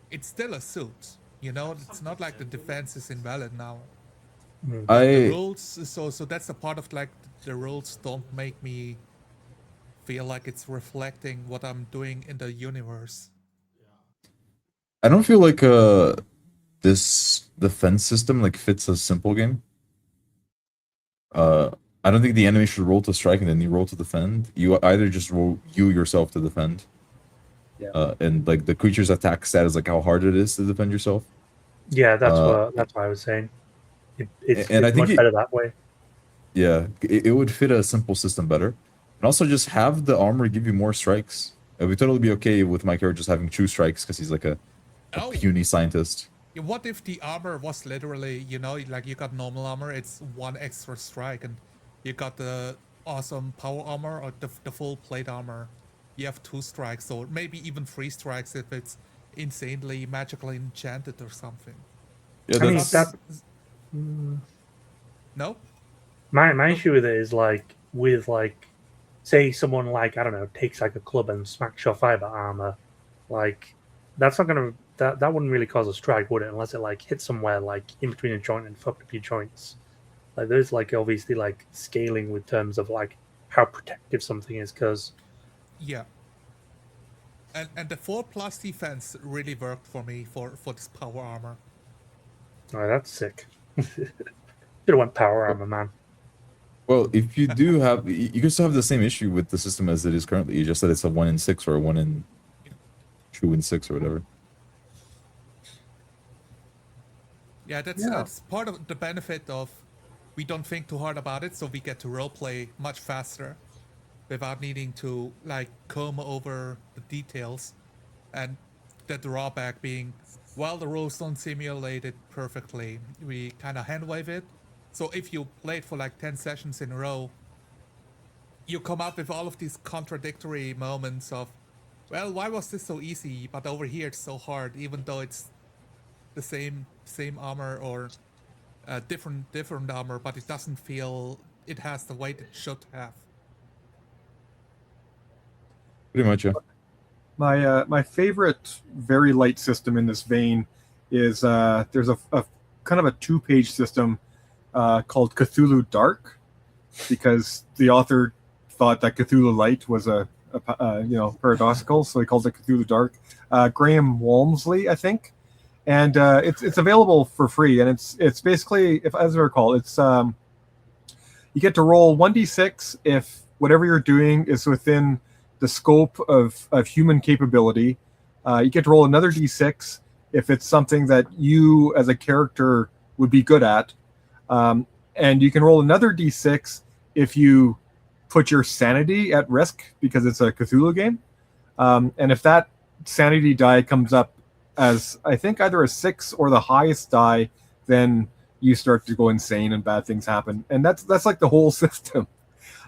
it's still a suit. It's not like the defense is invalid now. The rules, so that's a part of like the rules don't make me feel like it's reflecting what I'm doing in the universe. I don't feel like this defense system like fits a simple game. I don't think the enemy should roll to strike and then you roll to defend. You either just roll you yourself to defend. Yeah. And like the creature's attack stat is like how hard it is to defend yourself. Yeah, that's what I was saying. It's I think much better that way. Yeah, it would fit a simple system better. And also just have the armor give you more strikes. I would totally be okay with my character just having 2 strikes because he's like a puny scientist. What if the armor was literally, like you got normal armor, it's 1 extra strike, and you got the awesome power armor or the full plate armor, you have 2 strikes, or maybe even 3 strikes if it's insanely magically enchanted or something. Yeah, I mean, that's... No? My issue with it is like with like say someone like I don't know takes like a club and smacks your fiber armor, like that's not gonna that wouldn't really cause a strike, would it? Unless it like hits somewhere like in between a joint and fucked up your joints. Like there's like obviously like scaling with terms of like how protective something is, because yeah. And the 4+ defense really worked for me for this power armor. Oh, that's sick. Should have went power armor, man. Well, if you do have, you can still have the same issue with the system as it is currently. You just said it's a 1 in 6 or a 1 in 2 in 6 or whatever. Yeah, that's part of the benefit of we don't think too hard about it, so we get to roleplay much faster without needing to like comb over the details. And the drawback being, well, the rules don't simulate it perfectly. We kind of handwave it. So if you played for like 10 sessions in a row, you come up with all of these contradictory moments of, well, why was this so easy, but over here it's so hard, even though it's the same armor or different armor, but it doesn't feel it has the weight it should have. Pretty much, yeah. My favorite very light system in this vein is there's a kind of a 2-page system called Cthulhu Dark, because the author thought that Cthulhu Light was a paradoxical, so he calls it Cthulhu Dark. Graham Walmsley, I think, and it's available for free, and it's basically, if as I recall, it's you get to roll 1d6 if whatever you're doing is within the scope of human capability. You get to roll another d6 if it's something that you as a character would be good at, and you can roll another d6 if you put your sanity at risk because it's a Cthulhu game. And if that sanity die comes up as, I think, either a 6 or the highest die, then you start to go insane and bad things happen. And that's like the whole system.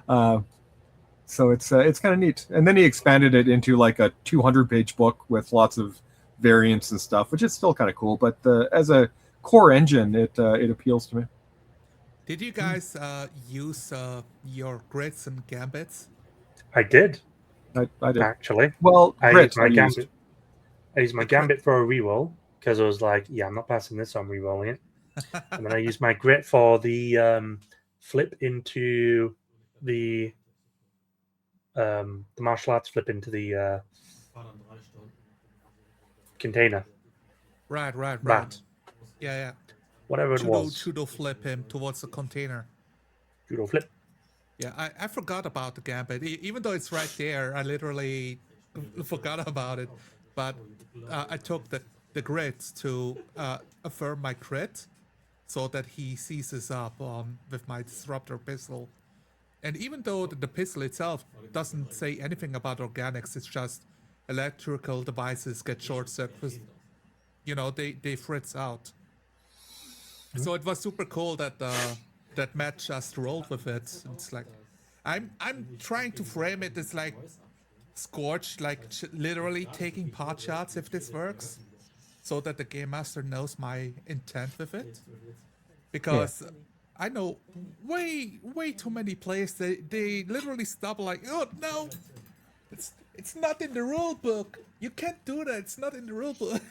So it's kind of neat. And then he expanded it into like a 200-page book with lots of variants and stuff, which is still kind of cool. But as a core engine, it appeals to me. Did you guys use your grits and gambits? I did. I did. Actually. Well, I Grit, used my gambit. I used my gambit for a reroll because I was like, yeah, I'm not passing this, so I'm rerolling it. And then I used my grit for the flip into the martial arts flip into the container. Right. That. Yeah. Whatever it was. Judo flip him towards the container. Judo flip. Yeah, I forgot about the gambit. Even though it's right there, I literally forgot about it. But I took the grit to affirm my crit so that he seizes up with my disruptor pistol. And even though the pistol itself doesn't say anything about organics, it's just electrical devices get short circuited. They fritz out. So it was super cool that that Matt just rolled with it. It's like I'm trying to frame it as like Scorch, like literally taking pot shots if this works, so that the game master knows my intent with it. Because I know way too many players they literally stop like, oh no, it's not in the rule book. You can't do that. It's not in the rule book.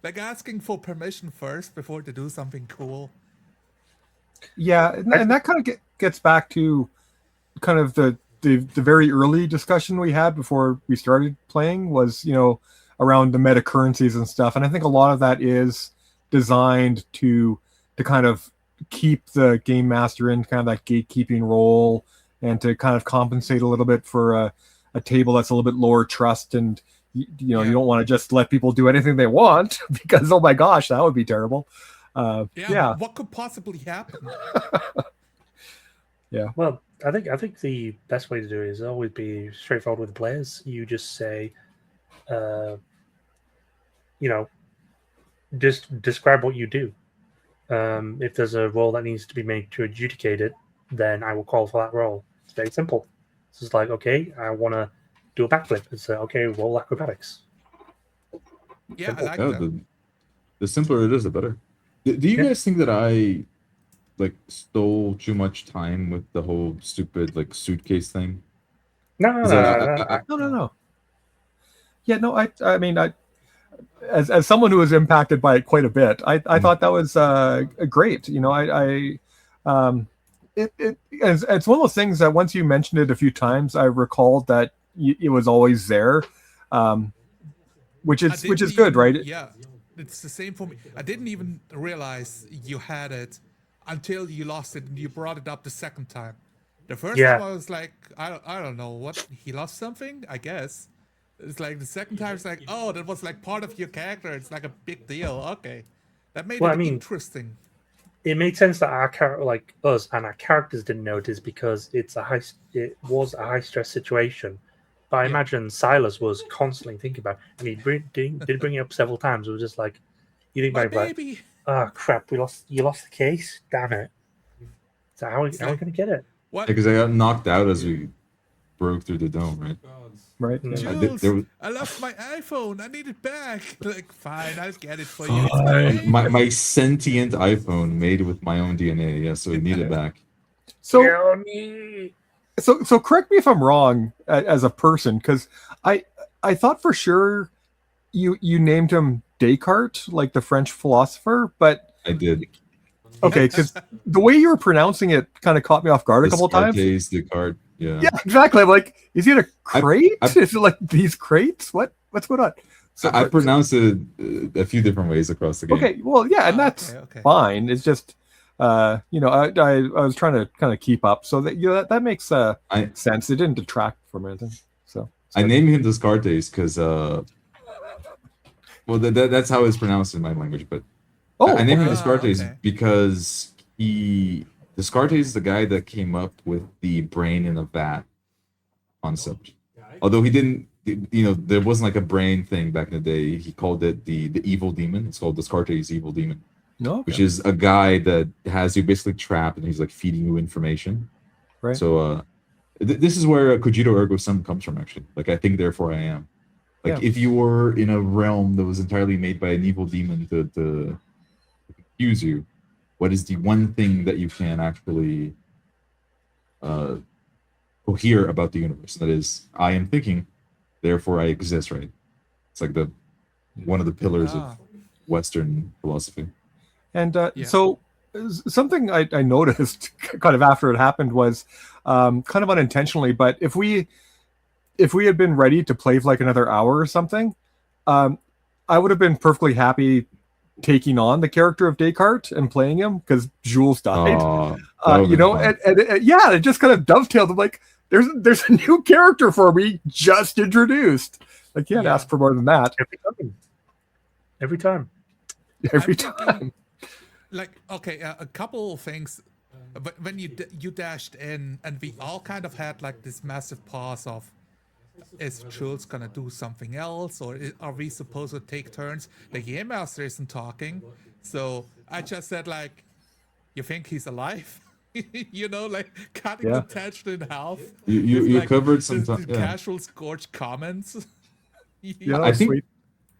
Like asking for permission first before to do something cool. Yeah, and that kind of gets back to kind of the very early discussion we had before we started playing was, around the meta currencies and stuff. And I think a lot of that is designed to kind of keep the game master in kind of that gatekeeping role and to kind of compensate a little bit for a table that's a little bit lower trust, and you don't want to just let people do anything they want because, oh my gosh, that would be terrible. What could possibly happen? Yeah. Well, I think the best way to do it is always be straightforward with the players. You just say, just describe what you do. If there's a roll that needs to be made to adjudicate it, then I will call for that roll. It's very simple. It's just like, okay, I want to do a backflip. It's okay, roll acrobatics. Yeah, Simple. I like that. The simpler it is, the better. Do you guys think that I stole too much time with the whole stupid suitcase thing? No. No. Yeah, no, I mean, as someone who was impacted by it quite a bit, I thought that was great. It's one of those things that once you mentioned it a few times, I recalled that it was always there, which is good, right? Yeah, it's the same for me. I didn't even realize you had it until you lost it and you brought it up the second time. The first time I was like, I don't know what, he lost something, I guess. It's like the second time it's like, oh, that was like part of your character. It's like a big deal. Okay, that made it interesting. It made sense that our character, like us, and our characters didn't notice because it was a high stress situation. But I imagine Silas was constantly thinking about it. And he did bring it up several times. It was just like, you think My like, baby. oh crap, you lost the case? Damn it. So how are we going to get it? What? Because I got knocked out as we broke through the dome, right? Right. Jules, I lost my iPhone. I need it back. Like, fine, I'll get it for you. My sentient iPhone made with my own DNA. Yeah, so we need it back. So So correct me if I'm wrong as a person, because I thought for sure you named him Descartes, like the French philosopher, but I did. okay, because the way you were pronouncing it kind of caught me off guard a couple times. Descartes. Yeah. Yeah, exactly. I'm like, is he in a crate? Is it like these crates? What's going on? So I pronounced it a few different ways across the game. Okay, well, yeah, and that's okay. fine. It's just, I was trying to kind of keep up, so that that makes sense. It didn't detract from anything. So I named him Descartes because, well, that's how it's pronounced in my language. But I named him Descartes because Descartes is the guy that came up with the brain in a vat concept. Although he didn't, there wasn't like a brain thing back in the day. He called it the evil demon. It's called Descartes' evil demon, which is a guy that has you basically trapped and he's like feeding you information. Right. So this is where cogito ergo sum comes from, actually. Like, I think, therefore I am. Like, if you were in a realm that was entirely made by an evil demon to confuse you, what is the one thing that you can actually cohere about the universe? And that is, I am thinking, therefore I exist, right? It's like one of the pillars of Western philosophy. And so something I noticed kind of after it happened was kind of unintentionally, but if we had been ready to play for like another hour or something, I would have been perfectly happy taking on the character of Descartes and playing him because Jules died. And it just kind of dovetailed. I'm like, there's a new character for me just introduced. I can't ask for more than that. Every time. Like, okay, a couple of things. But when you dashed in, and we all kind of had like this massive pause of, is Jules gonna do something else, or are we supposed to take turns? The game master isn't talking, so I just said like, "You think he's alive?" Like cutting the tension in half. You like, covered some casual scorched comments. I think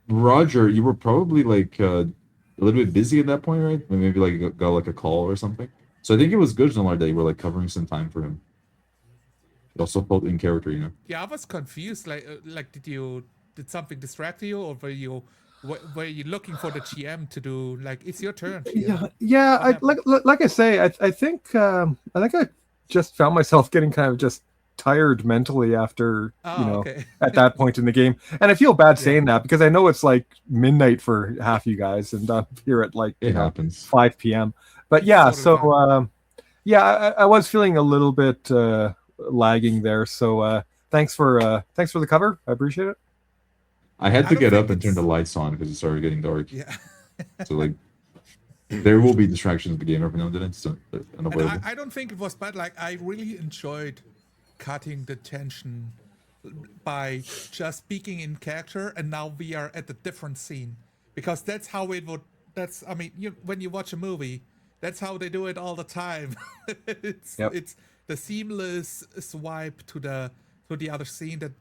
Roger, you were probably like a little bit busy at that point, right? Maybe like got like a call or something. So I think it was good, Jean-Lard, that you were like covering some time for him. It also felt in character, Yeah, I was confused. Like, did something distract you, or were you looking for the GM to do like, it's your turn? GM. Yeah. Like I say, I think I just found myself getting kind of just tired mentally after at that point in the game, and I feel bad saying that because I know it's like midnight for half you guys, and I'm here at like it happens 5 p.m. But yeah, so I was feeling a little bit lagging there. So thanks for the cover. I appreciate it. I had to get up and turn the lights on because it started getting dark. Yeah. So like, there will be distractions in the game every now and then. It's unavoidable. I don't think it was bad. Like, I really enjoyed cutting the tension by just speaking in character, and now we are at a different scene, because that's how it would. When you watch a movie, that's how they do it all the time. It's the seamless swipe to the other scene that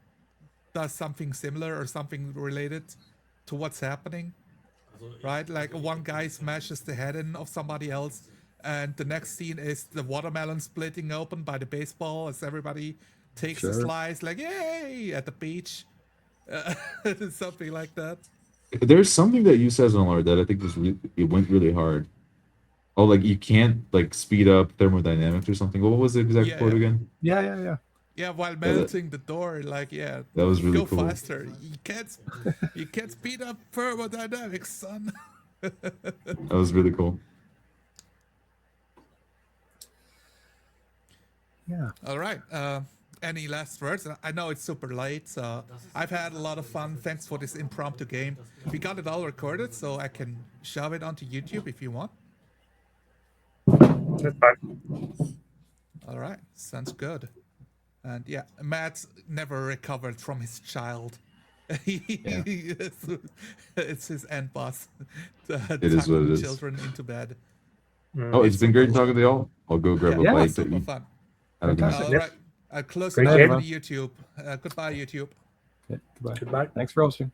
does something similar or something related to what's happening, right? Like, one guy smashes the head in of somebody else, and the next scene is the watermelon splitting open by the baseball as everybody takes a slice, like, yay, at the beach. Something like that. There's something that you said, Jean-Lard, that I think it went really hard. Oh, like, you can't like speed up thermodynamics or something. What was the exact quote again? Yeah. Yeah, while melting the door, like, that was really go cool. faster. You can't speed up thermodynamics, son. That was really cool. Yeah. All right. Any last words? I know it's super late, so I've had a lot of fun. Thanks for this impromptu game. We got it all recorded, so I can shove it onto YouTube if you want. That's fine. All right, sounds good. And yeah, Matt's never recovered from his child. It's his end boss. It is what it is. Children into bed. Oh, it's been great talking to y'all. I'll go grab a bite to eat. Fun. Have a good night. All right, I'll close it Great out game. on YouTube. Goodbye, YouTube. Goodbye. Thanks for hosting.